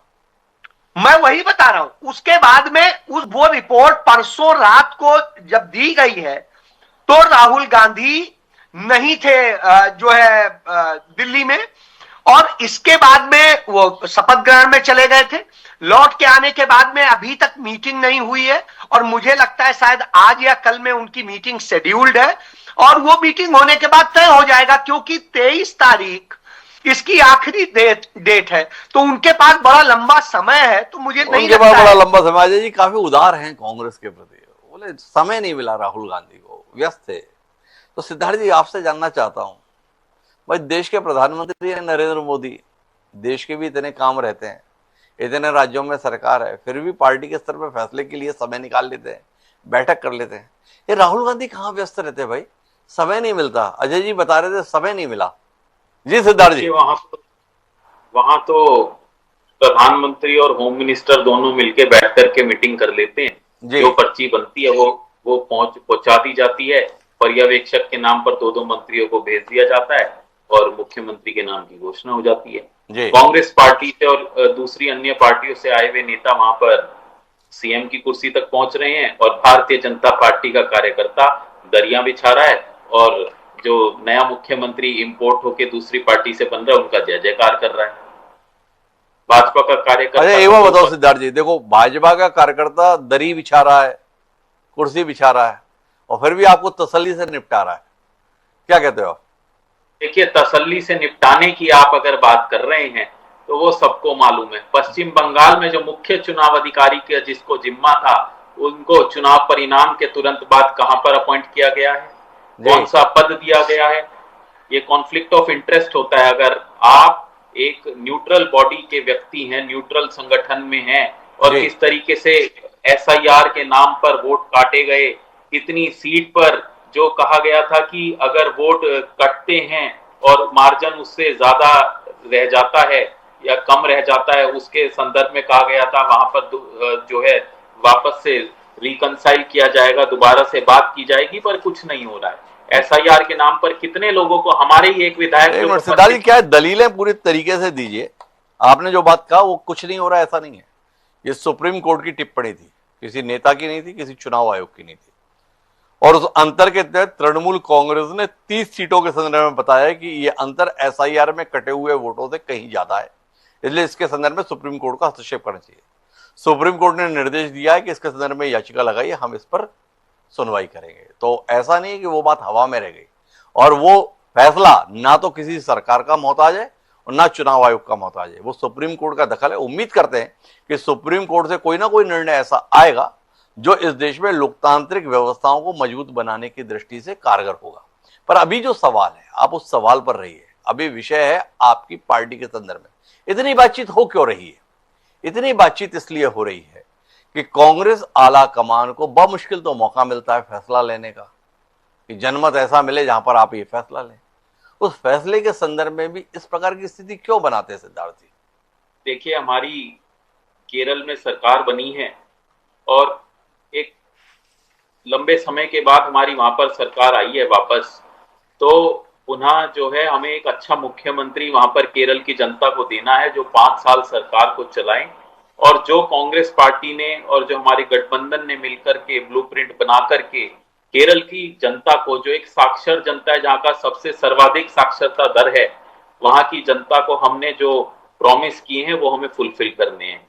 मैं वही बता रहा हूं। उसके बाद में वो रिपोर्ट परसों रात को जब दी गई है तो राहुल गांधी नहीं थे जो है दिल्ली में, और इसके बाद में वो शपथ ग्रहण में चले गए थे। लौट के आने के बाद में अभी तक मीटिंग नहीं हुई है और मुझे लगता है शायद आज या कल में उनकी मीटिंग शेड्यूल्ड है और वो मीटिंग होने के बाद तय हो जाएगा, क्योंकि 23 तारीख इसकी आखिरी डेट है। तो उनके पास बड़ा लंबा समय है। तो मुझे नहीं लगता है बड़ा लंबा समय। अजय जी काफी उदार हैं कांग्रेस के प्रति, बोले समय नहीं मिला राहुल गांधी को, व्यस्त थे। तो सिद्धार्थ जी आपसे जानना चाहता हूं, भाई देश के प्रधानमंत्री हैं नरेंद्र मोदी, देश के भी इतने काम रहते हैं, इतने राज्यों में सरकार है, फिर भी पार्टी के स्तर पर फैसले के लिए समय निकाल लेते हैं, बैठक कर लेते हैं। ये राहुल गांधी कहाँ व्यस्त रहते हैं भाई? समय नहीं मिलता। अजय जी बता रहे थे समय नहीं मिला। जी सिद्धार्थ जी। वहां तो प्रधानमंत्री और होम मिनिस्टर दोनों मिलकर बैठ करके मीटिंग कर लेते हैं। जो पर्ची बनती है वो पहुंचा दी जाती है। पर्यवेक्षक के नाम पर 2-2 मंत्रियों को भेज दिया जाता है और मुख्यमंत्री के नाम की घोषणा हो जाती है। कांग्रेस पार्टी से और दूसरी अन्य पार्टियों से आए हुए नेता वहां पर सीएम की कुर्सी तक पहुंच रहे हैं और भारतीय जनता पार्टी का कार्यकर्ता दरिया बिछा रहा है और जो नया मुख्यमंत्री इंपोर्ट होके दूसरी पार्टी से बन रहा है उनका जय जयकार कर रहा है। भाजपा का कार्यकर्ता। अरे ये बताओ सिद्धार्थ जी, देखो भाजपा का कार्यकर्ता दरी बिछा रहा है, कुर्सी बिछा रहा है और फिर भी आपको तसल्ली से निपटा रहा है, क्या कहते हो? देखिए, तसल्ली से निपटाने की आप अगर बात कर रहे हैं तो वो सबको मालूम है। पश्चिम बंगाल में जो मुख्य चुनाव अधिकारी के जिसको जिम्मा था, उनको चुनाव परिणाम के तुरंत बाद कहां पर अपॉइंट किया गया है, कौन सा पद दिया गया है? ये कॉन्फ्लिक्ट ऑफ इंटरेस्ट होता है। अगर आप एक न्यूट्रल बॉडी के व्यक्ति हैं, न्यूट्रल संगठन में हैं और किस तरीके से एसआईआर के नाम पर वोट काटे गए, कितनी सीट पर जो कहा गया था कि अगर वोट कटते हैं और मार्जिन उससे ज्यादा रह जाता है या कम रह जाता है, उसके संदर्भ में कहा गया था वहां पर जो है वापस से रिकंसाइल किया जाएगा, दोबारा से बात की जाएगी, पर कुछ नहीं हो रहा है। एसआईआर के नाम पर कितने लोगों को, हमारे ही एक विधायक सिद्धार्थ जी क्या है, दलीलें पूरी तरीके से दीजिए। आपने जो बात कहा वो कुछ नहीं हो रहा है, ऐसा नहीं है। ये सुप्रीम कोर्ट की टिप्पणी थी, किसी नेता की नहीं थी, किसी चुनाव आयोग की नहीं थी। और उस अंतर के तहत तृणमूल कांग्रेस ने 30 सीटों के संदर्भ में बताया कि ये अंतर एसआईआर में कटे हुए वोटों से कहीं ज्यादा है, इसलिए इसके संदर्भ में सुप्रीम कोर्ट का हस्तक्षेप करना चाहिए। सुप्रीम कोर्ट ने निर्देश दिया है कि इसके संदर्भ में याचिका लगाइए, हम इस पर सुनवाई करेंगे। तो ऐसा नहीं कि वो बात हवा में रह गई, और वो फैसला ना तो किसी सरकार का मोहताज है और ना चुनाव आयोग का मोहताज है, वो सुप्रीम कोर्ट का दखल है। उम्मीद करते हैं कि सुप्रीम कोर्ट से कोई ना कोई निर्णय ऐसा आएगा जो इस देश में लोकतांत्रिक व्यवस्थाओं को मजबूत बनाने की दृष्टि से कारगर होगा। पर अभी जो सवाल है, आप उस सवाल पर रहिए। अभी विषय है आपकी पार्टी के संदर्भ में इतनी बातचीत हो क्यों रही है? इतनी बातचीत इसलिए हो रही है कि कांग्रेस आला कमान को बमुश्किल तो मौका मिलता है फैसला लेने का, कि जनमत ऐसा मिले जहां पर आप ये फैसला लें। उस फैसले के संदर्भ में भी इस प्रकार की स्थिति क्यों बनाते हैं सिद्धार्थ जी? देखिए, हमारी केरल में सरकार बनी है और एक लंबे समय के बाद हमारी वहां पर सरकार आई है वापस, तो पुनः जो है हमें एक अच्छा मुख्यमंत्री वहां पर केरल की जनता को देना है जो 5 साल सरकार को चलाएं। और जो कांग्रेस पार्टी ने और जो हमारे गठबंधन ने मिलकर के ब्लूप्रिंट बना करके केरल की जनता को, जो एक साक्षर जनता है, जहां का सबसे सर्वाधिक साक्षरता दर है, वहां की जनता को हमने जो प्रॉमिस किए हैं वो हमें फुलफिल करने हैं।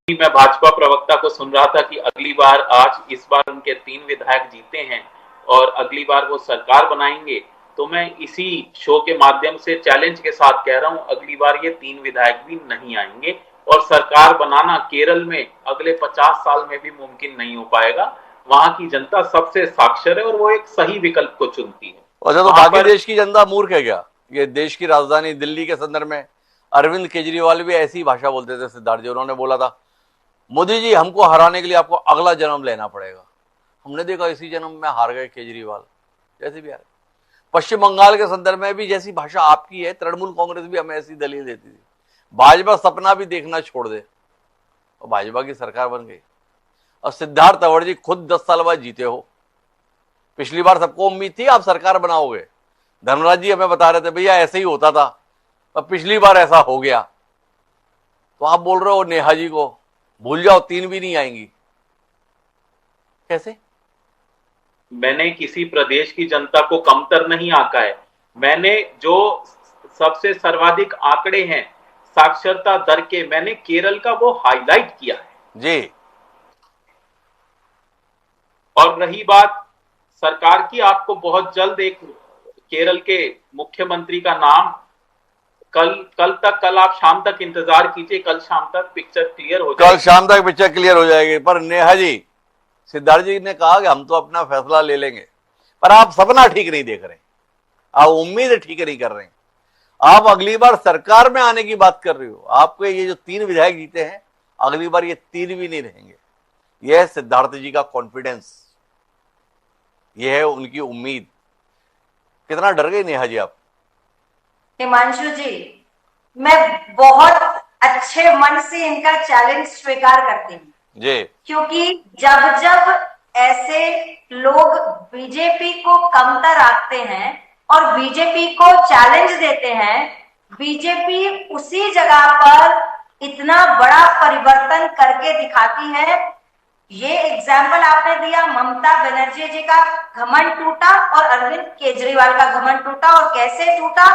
मैं भाजपा प्रवक्ता को सुन रहा था कि अगली बार, आज इस बार उनके 3 विधायक जीते हैं और अगली बार वो सरकार बनाएंगे, तो मैं इसी शो के माध्यम से चैलेंज के साथ कह रहा हूं, अगली बार ये 3 विधायक भी नहीं आएंगे और सरकार बनाना केरल में अगले 50 साल में भी मुमकिन नहीं हो पाएगा। वहां की जनता सबसे साक्षर है और वो एक सही विकल्प को चुनती है। अच्छा, तो बाकी देश की जनता मूर्ख है क्या? ये देश की राजधानी दिल्ली के संदर्भ में अरविंद केजरीवाल भी ऐसी भाषा बोलते थे सिद्धार्थ जी। उन्होंने बोला था, मोदी जी हमको हराने के लिए आपको अगला जन्म लेना पड़ेगा। हमने देखा इसी जन्म में हार गए केजरीवाल, जैसे भी हारे। पश्चिम बंगाल के संदर्भ में भी जैसी भाषा आपकी है, तृणमूल कांग्रेस भी हमें ऐसी दलील देती थी। भाजपा सपना भी देखना छोड़ दे और भाजपा की सरकार बन गई। और सिद्धार्थ तंवर जी खुद 10 साल बाद जीते हो। पिछली बार सबको उम्मीद थी आप सरकार बनाओगे। धर्मराज जी हमें बता रहे थे भैया ऐसे ही होता था, और पिछली बार ऐसा हो गया। तो आप बोल रहे हो नेहा जी को भूल जाओ, 3 भी नहीं आएंगी। कैसे? मैंने किसी प्रदेश की जनता को कमतर नहीं आंका है। मैंने जो सबसे सर्वाधिक आंकड़े हैं साक्षरता दर के, मैंने केरल का वो हाईलाइट किया है जी। और रही बात सरकार की, आपको बहुत जल्द एक केरल के मुख्यमंत्री का नाम, कल आप शाम तक इंतजार कीजिए, कल शाम तक पिक्चर क्लियर हो जाएगी। कल शाम तक पिक्चर क्लियर हो जाएगी। पर नेहा जी, सिद्धार्थ जी ने कहा कि हम तो अपना फैसला ले लेंगे, पर आप सपना ठीक नहीं देख रहे, आप उम्मीद ठीक नहीं कर रहे। आप अगली बार सरकार में आने की बात कर रहे हो। आपके ये जो 3 विधायक जीते हैं, अगली बार ये 3 भी नहीं रहेंगे। यह है सिद्धार्थ जी का कॉन्फिडेंस, यह है उनकी उम्मीद। कितना डर गए नेहा जी आप? हिमांशु जी, मैं बहुत अच्छे मन से इनका चैलेंज स्वीकार करती हूँ जी, क्योंकि जब जब ऐसे लोग बीजेपी को कमतर आंकते हैं और बीजेपी को चैलेंज देते हैं, बीजेपी उसी जगह पर इतना बड़ा परिवर्तन करके दिखाती है। ये एग्जाम्पल आपने दिया, ममता बनर्जी जी का घमंड टूटा और अरविंद केजरीवाल का घमंड टूटा, और कैसे टूटा,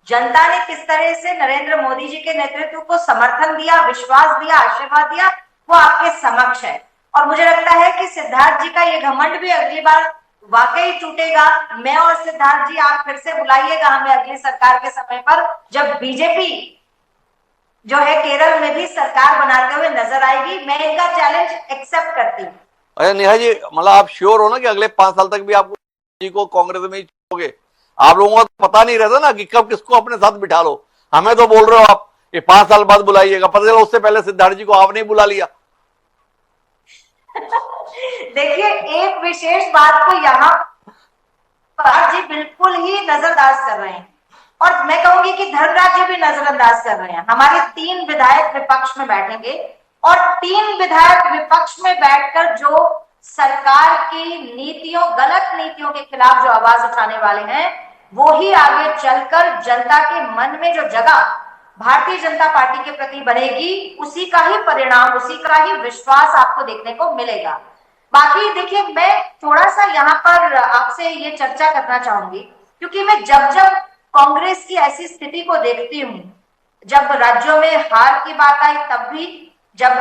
जनता ने किस तरह से नरेंद्र मोदी जी के नेतृत्व को समर्थन दिया, विश्वास दिया, आशीर्वाद दिया, वो आपके समक्ष है। और मुझे लगता है कि सिद्धार्थ जी का ये घमंड भी अगली बार वाकई टूटेगा। मैं और सिद्धार्थ जी, आप फिर से बुलाइएगा हमें अगली सरकार के समय पर, जब बीजेपी जो है केरल में भी सरकार बनाते हुए नजर आएगी। मैं इनका चैलेंज एक्सेप्ट करती हूँ। अरे नेहा जी, मतलब आप श्योर हो ना कि अगले 5 साल तक भी आप जी को कांग्रेस में ही छोड़ोगे? आप लोगों को तो पता नहीं रहता ना कि कब किसको अपने साथ बिठा लो। हमें तो बोल रहे हो आप ये 5 साल बाद बुलाइएगा, पता चला उससे पहले सिद्धार्थ जी को आपने बुला लिया। देखिए, एक विशेष बात को यहाँ पर जी बिल्कुल ही नजरअंदाज कर रहे हैं, और मैं कहूंगी कि धर्मराज जी भी नजरअंदाज कर रहे हैं। हमारे 3 विधायक विपक्ष में बैठेंगे और 3 विधायक विपक्ष में बैठकर जो सरकार की नीतियों, गलत नीतियों के खिलाफ जो आवाज उठाने वाले हैं, वो ही आगे चलकर जनता के मन में जो जगह भारतीय जनता पार्टी के प्रति बनेगी, उसी का ही परिणाम, उसी का ही विश्वास आपको देखने को मिलेगा। बाकी देखिए, मैं थोड़ा सा यहाँ पर आपसे ये चर्चा करना चाहूंगी, क्योंकि मैं जब जब कांग्रेस की ऐसी स्थिति को देखती हूँ, जब राज्यों में हार की बात आई तब भी जब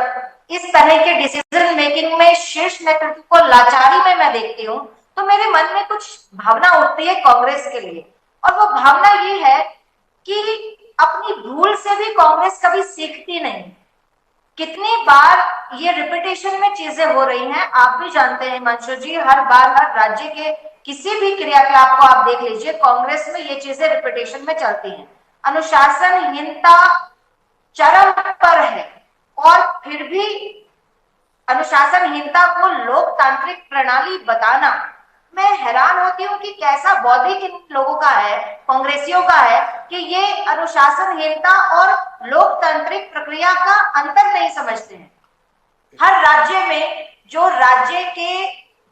इस तरह के डिसीजन मेकिंग में शीर्ष नेतृत्व को लाचारी में मैं देखती हूँ तो मेरे मन में कुछ भावना उठती है कांग्रेस के लिए, और वो भावना ये है कि अपनी भूल से भी कांग्रेस कभी सीखती नहीं। कितनी बार ये रिपीटेशन में चीजें हो रही हैं, आप भी जानते हैं हिमांशु जी, हर बार हर राज्य के किसी भी क्रियाकलाप को आप देख लीजिए, कांग्रेस में ये चीजें रिपीटेशन में चलती हैं। अनुशासनहीनता चरम पर है और फिर भी अनुशासनहीनता को लोकतांत्रिक प्रणाली बताना, मैं हैरान होती हूँ कि कैसा बौद्धिक इन लोगों का है, कांग्रेसियों का है, कि ये अनुशासनहीनता और लोकतांत्रिक प्रक्रिया का अंतर नहीं समझते हैं। हर राज्य में जो राज्य के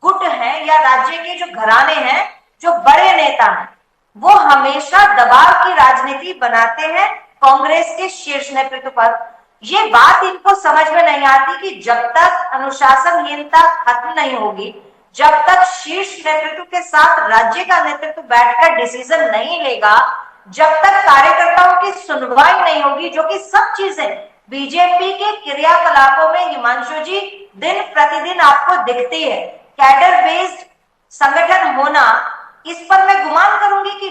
गुट हैं या राज्य के जो घराने हैं, जो बड़े नेता हैं, वो हमेशा दबाव की राजनीति बनाते हैं कांग्रेस के शीर्ष नेतृत्व पर। ये बात इनको समझ में नहीं आती कि जब तक अनुशासनहीनता खत्म नहीं होगी, जब तक शीर्ष नेतृत्व के साथ राज्य का नेतृत्व बैठकर डिसीजन नहीं लेगा, जब तक कार्यकर्ताओं की सुनवाई नहीं होगी, जो कि सब चीजें बीजेपी के क्रियाकलापों में हिमांशु जी दिन प्रतिदिन आपको दिखती है। कैडर बेस्ड संगठन होना, इस पर मैं गुमान करूंगी कि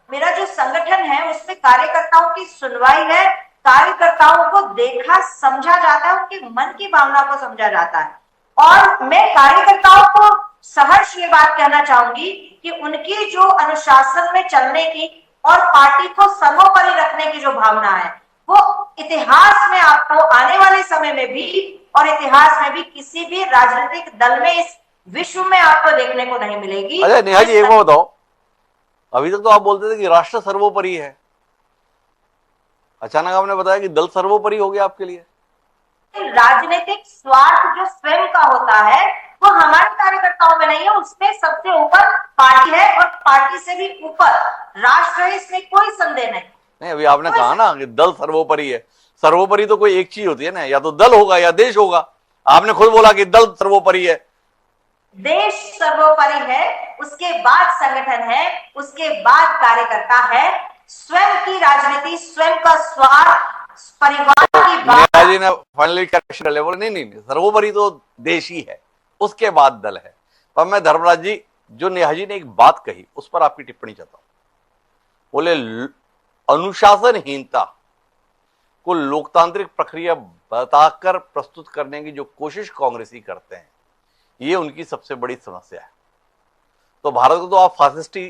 मेरा जो संगठन है उसमें कार्यकर्ताओं की सुनवाई है, कार्यकर्ताओं को देखा समझा जाता है, उनके मन की भावना को समझा जाता है। और मैं कार्यकर्ताओं को सहर्ष ये बात कहना चाहूंगी कि उनकी जो अनुशासन में चलने की और पार्टी को सर्वोपरि रखने की जो भावना है, वो इतिहास में आपको आने वाले समय में भी और इतिहास में भी किसी भी राजनीतिक दल में इस विश्व में आपको देखने को नहीं मिलेगी। अरे नेहा जी, एक बात बताओ, अभी तक तो आप बोलते थे कि राष्ट्र सर्वोपरि है, अचानक आपने बताया कि दल सर्वोपरि हो गया आपके लिए। राजनीतिक स्वार्थ जो स्वयं का होता है वो हमारे कार्यकर्ताओं में नहीं है, उसमें सबसे ऊपर पार्टी है और पार्टी से भी ऊपर राष्ट्र है, इसमें कोई संदेह नहीं। अभी आपने कहा ना कि दल सर्वोपरि है, सर्वोपरि तो कोई एक चीज होती है ना, या तो दल होगा या देश होगा। आपने खुद बोला कि दल सर्वोपरि है, देश सर्वोपरि है, उसके बाद संगठन है, उसके बाद कार्यकर्ता है, स्वयं की राजनीति, स्वयं का स्वार्थ, परिवार की बात। जी ने फाइनली करेक्शन कर लिया, बोले नहीं, सर्वोपरि तो देश ही है, उसके बाद दल है। पर मैं धर्मराज जी, जो नेहा जी ने एक बात कही उस पर आपकी टिप्पणी चाहता हूं। बोले अनुशासनहीनता को लोकतांत्रिक प्रक्रिया बताकर प्रस्तुत करने की जो कोशिश कांग्रेसी करते हैं, ये उनकी सबसे बड़ी समस्या है। तो भारत को तो आप फासिस्टी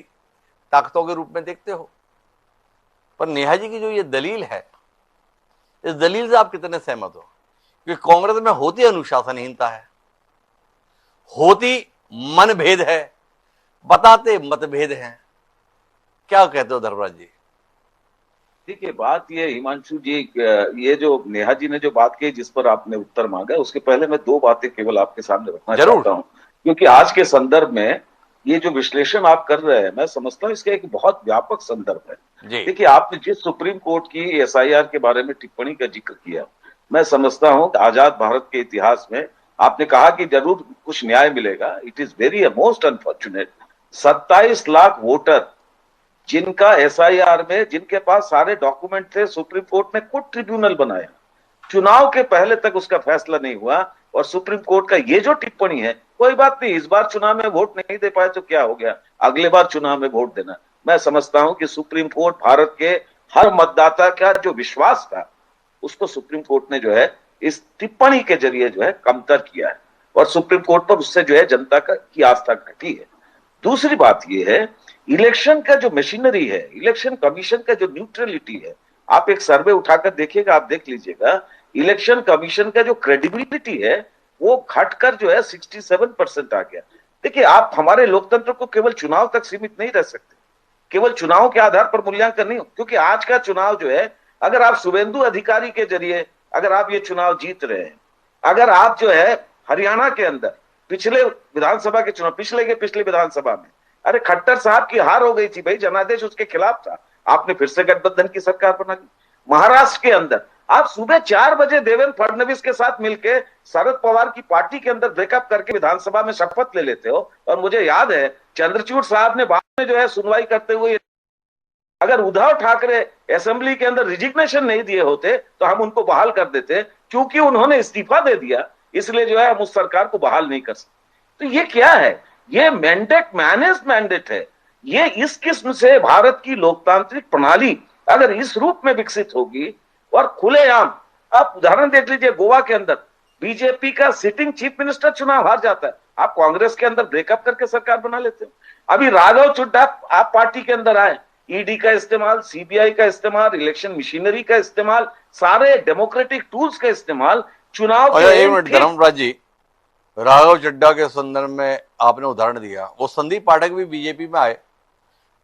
ताकतों के रूप में देखते हो, पर नेहा जी की जो ये दलील है, इस दलील से आप कितने सहमत हो? क्योंकि कांग्रेस में होती अनुशासनहीनता है, होती मनभेद है, बताते मतभेद हैं। क्या कहते हो धर्मराज जी? देखिए, बात ये हिमांशु जी, ये जो नेहा जी ने जो बात की जिस पर आपने उत्तर मांगा, उसके पहले मैं दो बातें केवल आपके सामने रखना चाहता हूं, क्योंकि आज के संदर्भ में ये जो विश्लेषण आप कर रहे हैं, मैं समझता हूं इसका एक बहुत व्यापक संदर्भ है। देखिए, आपने जिस सुप्रीम कोर्ट की SIR के बारे में टिप्पणी का जिक्र किया, मैं समझता हूं आजाद भारत के इतिहास में आपने कहा कि जरूर कुछ न्याय मिलेगा। It is very most unfortunate, 27 lakh voter जिनका SIR में, जिनके पास सारे डॉक्यूमेंट थे, सुप्रीम कोर्ट ने खुद ट्रिब्यूनल बनाया, चुनाव के पहले तक उसका फैसला नहीं हुआ, और सुप्रीम कोर्ट का ये जो टिप्पणी है, कोई बात नहीं, इस बार चुनाव में वोट नहीं दे पाए तो क्या हो गया, अगले बार चुनाव में वोट देना। मैं समझता हूं कि सुप्रीम कोर्ट भारत के हर मतदाता का जो विश्वास था, उसको सुप्रीम कोर्ट ने जो है इस टिप्पणी के जरिए जो है कमतर किया है, और सुप्रीम कोर्ट पर उससे जो है जनता की आस्था घटी है। दूसरी बात यह है, इलेक्शन का जो मशीनरी है, इलेक्शन कमीशन का जो न्यूट्रलिटी है, आप एक सर्वे उठाकर देखिएगा, आप देख लीजिएगा, इलेक्शन कमीशन का जो क्रेडिबिलिटी है वो घटकर जो है 67% आ गया। देखिए, आप हमारे लोकतंत्र को केवल चुनाव तक सीमित नहीं रह सकते, केवल चुनाव के आधार पर मूल्यांकन नहीं हो, क्योंकि आज का चुनाव जो है, अगर आप शुभेंदु अधिकारी के जरिए अगर आप ये चुनाव जीत रहे हैं, अगर आप जो है हरियाणा के अंदर पिछले विधानसभा के चुनाव, पिछले विधानसभा में, अरे खट्टर साहब की हार हो गई थी भाई, जनादेश उसके खिलाफ था, आपने फिर से गठबंधन की सरकार बना ली। महाराष्ट्र के अंदर आप सुबह 4 बजे देवेंद्र फडणवीस के साथ मिलकर शरद पवार की पार्टी के अंदर ब्रेकअप करके विधानसभा में शपथ ले लेते हो, और मुझे याद है चंद्रचूड़ साहब ने बाद में जो है सुनवाई करते हुए, अगर उद्धव ठाकरे असेंबली के अंदर रिजिग्नेशन नहीं दिए होते तो हम उनको बहाल कर देते, क्योंकि उन्होंने इस्तीफा दे दिया इसलिए जो है हम उस सरकार को बहाल नहीं कर सकते। तो ये क्या है? ये मैंडेट मैनेज मैंडेट है। ये इस किस्म से भारत की लोकतांत्रिक प्रणाली अगर इस रूप में विकसित होगी और खुलेआम, आप उदाहरण देख लीजिए, गोवा के अंदर बीजेपी का सिटिंग चीफ मिनिस्टर चुनाव हार जाता है, आप कांग्रेस के अंदर ब्रेकअप करके सरकार बना लेते हो। अभी राघव चड्ढा आप पार्टी के अंदर आए, ईडी का इस्तेमाल, सीबीआई का इस्तेमाल, इलेक्शन मशीनरी का इस्तेमाल, सारे डेमोक्रेटिक टूल्स का इस्तेमाल चुनाव अच्छा, के एक मिनट धर्मराज जी, राघव चड्ढा के संदर्भ में आपने उदाहरण दिया, वो संदीप पाठक भी बीजेपी में आए,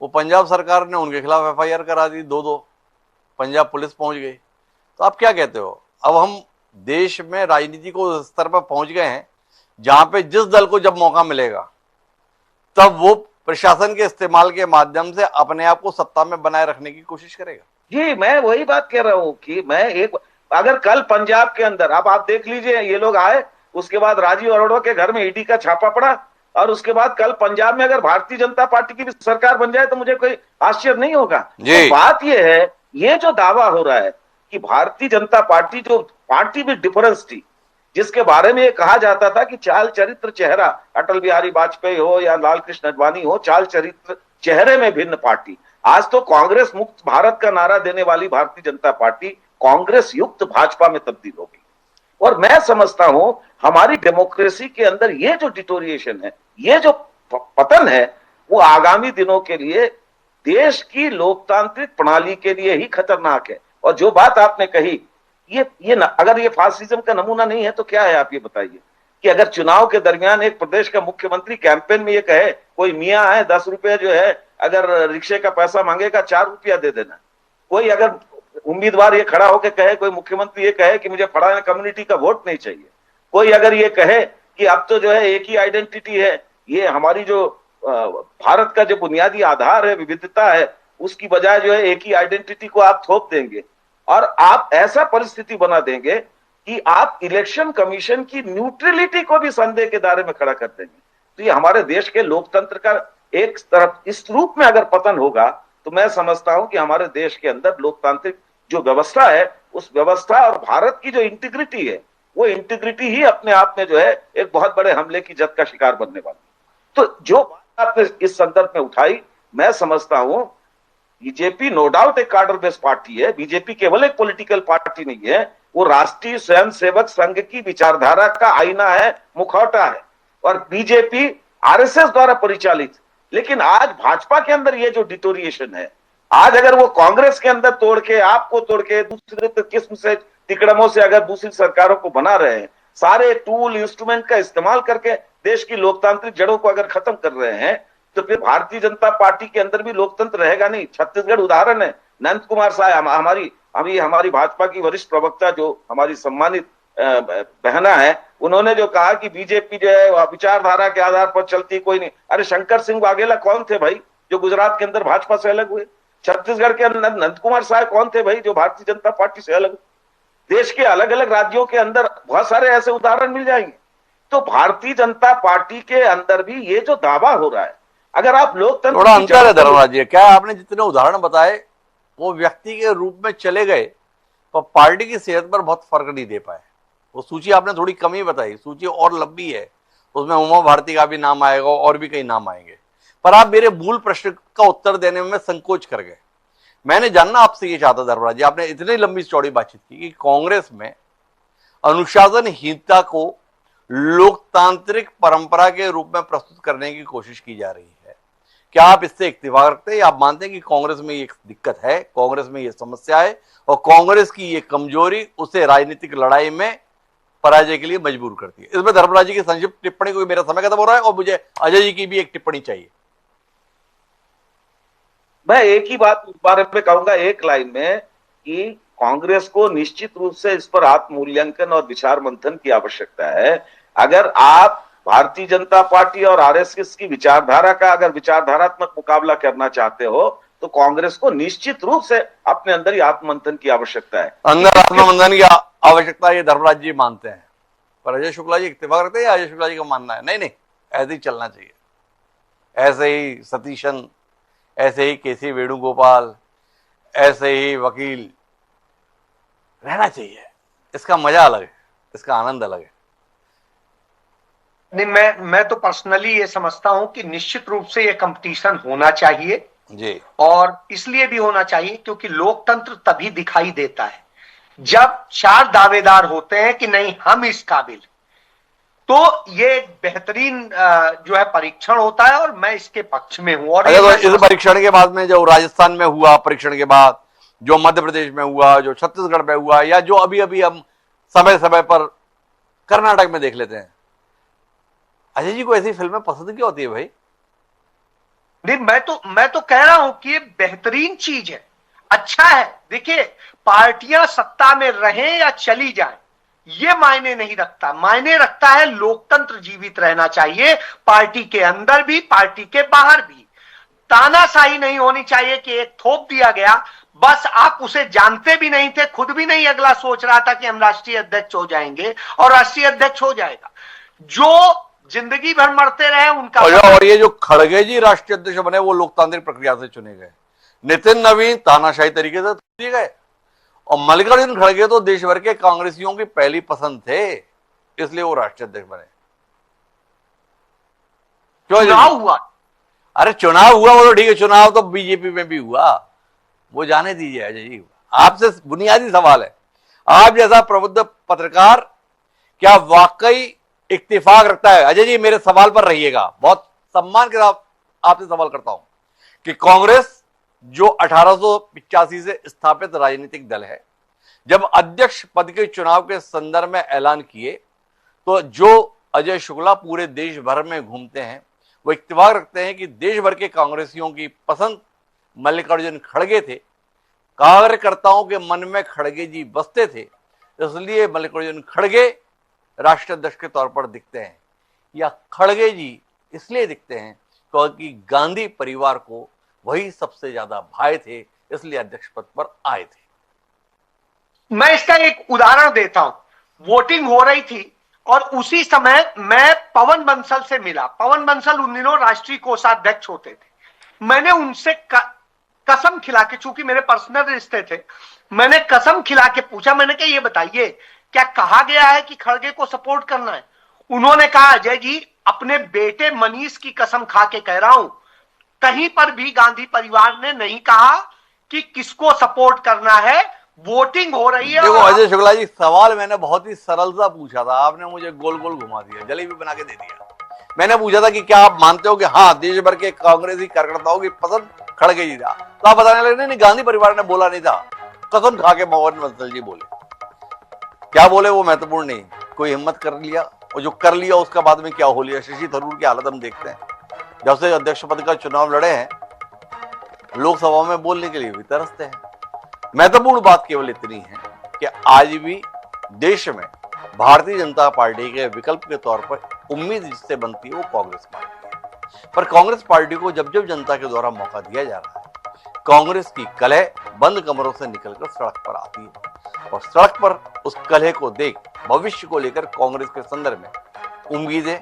वो पंजाब सरकार ने उनके खिलाफ एफआईआर करा दी, दो पंजाब पुलिस पहुंच गई। तो आप क्या कहते हो? अब हम देश में राजनीति को उस स्तर पर पहुंच गए हैं जहां पे जिस दल को जब मौका मिलेगा तब वो प्रशासन के इस्तेमाल के माध्यम से अपने आप को सत्ता में बनाए रखने की कोशिश करेगा। जी, मैं वही बात कह रहा हूं कि अगर कल पंजाब के अंदर अब आप देख लीजिए, ये लोग आए, उसके बाद राजीव अरोड़ा के घर में ईडी का छापा पड़ा, और उसके बाद कल पंजाब में अगर भारतीय जनता पार्टी की भी सरकार बन जाए तो मुझे कोई आश्चर्य नहीं होगा। तो बात यह है, ये जो दावा हो रहा है कि भारतीय जनता पार्टी, जो पार्टी में डिफरेंस थी, जिसके बारे में ये कहा जाता था कि चाल चरित्र चेहरा, अटल बिहारी वाजपेयी हो या लाल कृष्ण आडवाणी हो, चाल चरित्र चेहरे में भिन्न पार्टी, आज तो कांग्रेस मुक्त भारत का नारा देने वाली भारतीय जनता पार्टी कांग्रेस युक्त भाजपा में तब्दील होगी। और मैं समझता हूं हमारी डेमोक्रेसी के अंदर ये जो डिटोरिएशन है, ये जो पतन है, वो आगामी दिनों के लिए देश की लोकतांत्रिक प्रणाली के लिए ही खतरनाक है। और जो बात आपने कही, अगर ये फासिज्म का नमूना नहीं है तो क्या है? आप ये बताइए कि अगर चुनाव के दरमियान एक प्रदेश का मुख्यमंत्री कैंपेन में ये कहे, कोई मियां है 10 रुपए जो है अगर रिक्शे का पैसा मांगेगा 4 रुपया दे देना। कोई अगर उम्मीदवार ये खड़ा होकर कहे, कोई मुख्यमंत्री ये कहे कि मुझे फलाना कम्युनिटी का वोट नहीं चाहिए, कोई अगर ये कहे कि अब तो जो है एक ही आइडेंटिटी है, ये हमारी जो भारत का जो बुनियादी आधार है, विविधता है, उसकी बजाय जो है एक ही आइडेंटिटी को आप थोप देंगे और आप ऐसा परिस्थिति बना देंगे कि आप इलेक्शन कमीशन की न्यूट्रलिटी को भी संदेह के दायरे में खड़ा कर देंगे। तो ये हमारे देश के लोकतंत्र का एक तरफ इस रूप में अगर पतन होगा तो मैं समझता हूं कि हमारे देश के अंदर लोकतांत्रिक जो व्यवस्था है, उस व्यवस्था और भारत की जो इंटीग्रिटी है, वो इंटीग्रिटी ही अपने आप में जो है एक बहुत बड़े हमले की जद का शिकार बनने वाली। तो जो बात आपने इस संदर्भ में उठाई, मैं समझता हूं बीजेपी नो डाउट एक कार्डर बेस्ड पार्टी है। बीजेपी केवल एक पॉलिटिकल पार्टी नहीं है, वो राष्ट्रीय स्वयंसेवक संघ की विचारधारा का आईना है, मुखौटा है, और बीजेपी आरएसएस द्वारा परिचालित। लेकिन आज भाजपा के अंदर ये जो डिटोरिएशन है, आज अगर वो कांग्रेस के अंदर तोड़ के, आपको तोड़ के, दूसरे किस्म से तिकड़मों से अगर दूसरी सरकारों को बना रहे हैं, सारे टूल इंस्ट्रूमेंट का इस्तेमाल करके देश की लोकतांत्रिक जड़ों को अगर खत्म कर रहे हैं, तो फिर भारतीय जनता पार्टी के अंदर भी लोकतंत्र रहेगा नहीं। छत्तीसगढ़ उदाहरण है, नंद कुमार साहब, हमारी भाजपा की वरिष्ठ प्रवक्ता जो हमारी सम्मानित बहना है, उन्होंने जो कहा कि बीजेपी जो है विचारधारा के आधार पर चलती कोई नहीं। अरे शंकर सिंह वाघेला कौन थे भाई जो गुजरात के अंदर भाजपा से अलग हुए? छत्तीसगढ़ के अंदर नंद कुमार साहब कौन थे भाई जो भारतीय जनता पार्टी से अलग? देश के अलग अलग राज्यों के अंदर बहुत सारे ऐसे उदाहरण मिल जाएंगे। तो भारतीय जनता पार्टी के अंदर भी ये जो दावा हो रहा है, अगर आप लोकतंत्र, थोड़ा अंतर है धर्मराज जी, क्या आपने जितने उदाहरण बताए वो व्यक्ति के रूप में चले गए पर पार्टी की सेहत पर बहुत फर्क नहीं दे पाए। वो सूची आपने थोड़ी कम ही बताई, सूची और लंबी है, उसमें उमा भारती का भी नाम आएगा और भी कई नाम आएंगे, पर आप मेरे मूल प्रश्न का उत्तर देने में संकोच कर गए। मैंने जानना आपसे ये चाहता धर्मराज जी, आपने इतनी लंबी चौड़ी बातचीत की कि कांग्रेस में अनुशासनहीनता को लोकतांत्रिक परंपरा के रूप में प्रस्तुत करने की कोशिश की जा रही है। क्या आप इससे इत्तेफाक रखते हैं या आप मानते हैं कि कांग्रेस में ये दिक्कत है, कांग्रेस में ये समस्या है और कांग्रेस की ये कमजोरी उसे राजनीतिक लड़ाई में पराजय के लिए मजबूर करती है? इसमें धर्मराज जी की संक्षिप्त टिप्पणी, को मेरा समय खत्म हो रहा है और मुझे अजय जी की भी एक टिप्पणी चाहिए। मैं एक ही बात इस बारे में कहूंगा एक लाइन में कि कांग्रेस को निश्चित रूप से इस पर आत्ममूल्यांकन और विचार मंथन की आवश्यकता है। अगर आप भारतीय जनता पार्टी और आरएसएस की विचारधारा का अगर विचारधारात्मक मुकाबला करना चाहते हो तो कांग्रेस को निश्चित रूप से अपने अंदर ही आत्ममंथन की आवश्यकता है। अंदर आत्ममंथन की आवश्यकता ये धर्मराज जी मानते हैं, पर अजय शुक्ला जी इत्तेफाक रखते हैं या अजय शुक्ला जी का मानना है नहीं ऐसे ही चलना चाहिए, ऐसे ही सतीशन, ऐसे ही केसी वेणुगोपाल, ऐसे ही वकील रहना चाहिए? इसका मजा अलग है, इसका आनंद अलग है। नहीं, मैं तो पर्सनली ये समझता हूं कि निश्चित रूप से ये कंपटीशन होना चाहिए जी। और इसलिए भी होना चाहिए क्योंकि लोकतंत्र तभी दिखाई देता है जब 4 दावेदार होते हैं कि नहीं हम इस काबिल, तो ये एक बेहतरीन जो है परीक्षण होता है और मैं इसके पक्ष में हूं। और तो इस परीक्षण के बाद में जो राजस्थान में हुआ, परीक्षण के बाद जो मध्य प्रदेश में हुआ, जो छत्तीसगढ़ में हुआ, या जो अभी अभी हम समय समय पर कर्नाटक में देख लेते हैं, अजय जी को ऐसी फिल्में पसंद क्यों होती है भाई? नहीं, मैं तो कह रहा हूं कि ये बेहतरीन चीज है, अच्छा है। देखिए, पार्टियां सत्ता में रहें या चली जाएं, ये मायने नहीं रखता, मायने रखता है लोकतंत्र जीवित रहना चाहिए, पार्टी के अंदर भी पार्टी के बाहर भी। तानाशाही नहीं होनी चाहिए कि एक थोप दिया गया, बस आप उसे जानते भी नहीं थे, खुद भी नहीं अगला सोच रहा था कि हम राष्ट्रीय अध्यक्ष हो जाएंगे और राष्ट्रीय अध्यक्ष हो जाएगा। जो जिंदगी भर मरते रहे उनका। और ये जो खड़गे जी राष्ट्रीय अध्यक्ष बने वो लोकतांत्रिक प्रक्रिया से चुने गए, नितिन नवीन तानाशाही तरीके से दिए गए, और मल्लिकार्जुन खड़गे तो देश भर के कांग्रेसियों की पहली पसंद थे, इसलिए वो राष्ट्रीय अध्यक्ष बने। क्यों? चुनाव हुआ, अरे चुनाव हुआ वो तो ठीक है, चुनाव तो बीजेपी में भी हुआ, वो जाने दीजिए। अजय जी, आपसे बुनियादी सवाल है, आप जैसा प्रबुद्ध पत्रकार क्या वाकई इत्तेफाक रखता है? अजय जी मेरे सवाल पर रहिएगा, बहुत सम्मान के साथ आपसे सवाल करता हूं कि कांग्रेस जो 1885 से स्थापित राजनीतिक दल है, जब अध्यक्ष पद के चुनाव के संदर्भ में ऐलान किए तो जो अजय शुक्ला पूरे देश भर में घूमते हैं वो इत्तेफाक रखते हैं कि देश भर के कांग्रेसियों की पसंद मल्लिकार्जुन खड़गे थे, कार्यकर्ताओं के मन में खड़गे जी बसते थे, इसलिए मल्लिकार्जुन खड़गे राष्ट्रीय अध्यक्ष के तौर पर दिखते हैं, या खड़गे जी इसलिए दिखते हैं क्योंकि गांधी परिवार को वही सबसे ज्यादा भाई थे, इसलिए अध्यक्ष पद पर आए थे। मैं इसका एक उदाहरण देता हूं। वोटिंग हो रही थी और उसी समय मैं पवन बंसल से मिला। पवन बंसल उन दिनों राष्ट्रीय कोषाध्यक्ष होते थे। मैंने उनसे कसम खिला के, चूंकि मेरे पर्सनल रिश्ते थे, मैंने कसम खिला के पूछा, मैंने कहा ये बताइए क्या कहा गया है कि खड़गे को सपोर्ट करना है? उन्होंने कहा अजय जी अपने बेटे मनीष की कसम खा के कह रहा हूं, कहीं पर भी गांधी परिवार ने नहीं कहा कि किसको सपोर्ट करना है। वोटिंग हो रही है। देखो अजय शुक्ला जी, सवाल मैंने बहुत ही सरल सा पूछा था, आपने मुझे गोल गोल घुमा दिया, जलेबी बना के दे दिया। मैंने पूछा था कि क्या आप मानते हो कि हाँ देश भर के कांग्रेसी कार्यकर्ताओं की पसंद खड़गे जी था, तो आप बताने लगे नहीं गांधी परिवार ने बोला नहीं था, कसम खा के पवन बंसल जी बोले। क्या बोले वो महत्वपूर्ण नहीं, कोई हिम्मत कर लिया, और जो कर लिया उसका बाद में क्या हो लिया। शशि थरूर की हालत हम देखते हैं, जब से अध्यक्ष पद का चुनाव लड़े हैं लोकसभा में बोलने के लिए भी तरसते हैं। महत्वपूर्ण बात केवल इतनी है कि आज भी देश में भारतीय जनता पार्टी के विकल्प के तौर पर उम्मीद जिससे बनती है वो कांग्रेस पार्टी है, पर कांग्रेस पार्टी को जब जब जनता के द्वारा मौका दिया जा रहा है, कांग्रेस की कलह बंद कमरों से निकलकर सड़क पर आती है, और सड़क पर उस कलह को देख भविष्य को लेकर कांग्रेस के संदर्भ में उम्मीदें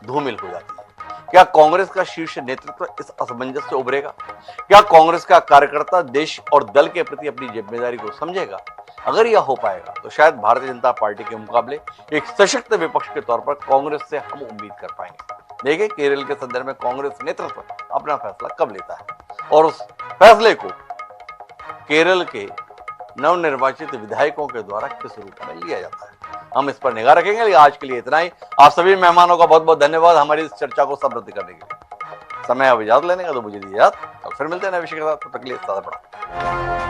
धूमिल हो जाती है। क्या कांग्रेस का शीर्ष नेतृत्व इस असमंजस से उभरेगा? क्या कांग्रेस का कार्यकर्ता देश और दल के प्रति अपनी जिम्मेदारी को समझेगा? अगर यह हो पाएगा तो शायद भारतीय जनता पार्टी के मुकाबले एक सशक्त विपक्ष के तौर पर कांग्रेस से हम उम्मीद कर पाएंगे। देखिए केरल के संदर्भ में कांग्रेस नेतृत्व अपना फैसला कब लेता है, और उस फैसले को केरल के नवनिर्वाचित विधायकों के द्वारा किस रूप में लिया जाता है, हम इस पर निगाह रखेंगे। लेकिन आज के लिए इतना ही। आप सभी मेहमानों का बहुत बहुत धन्यवाद हमारी इस चर्चा को समृद्ध करने के लिए। समय अब इजाजत लेने का, तो मुझे दी इजाजत, कल फिर मिलते हैं नए विषय के साथ, तब तक के लिए सादा पड़ा।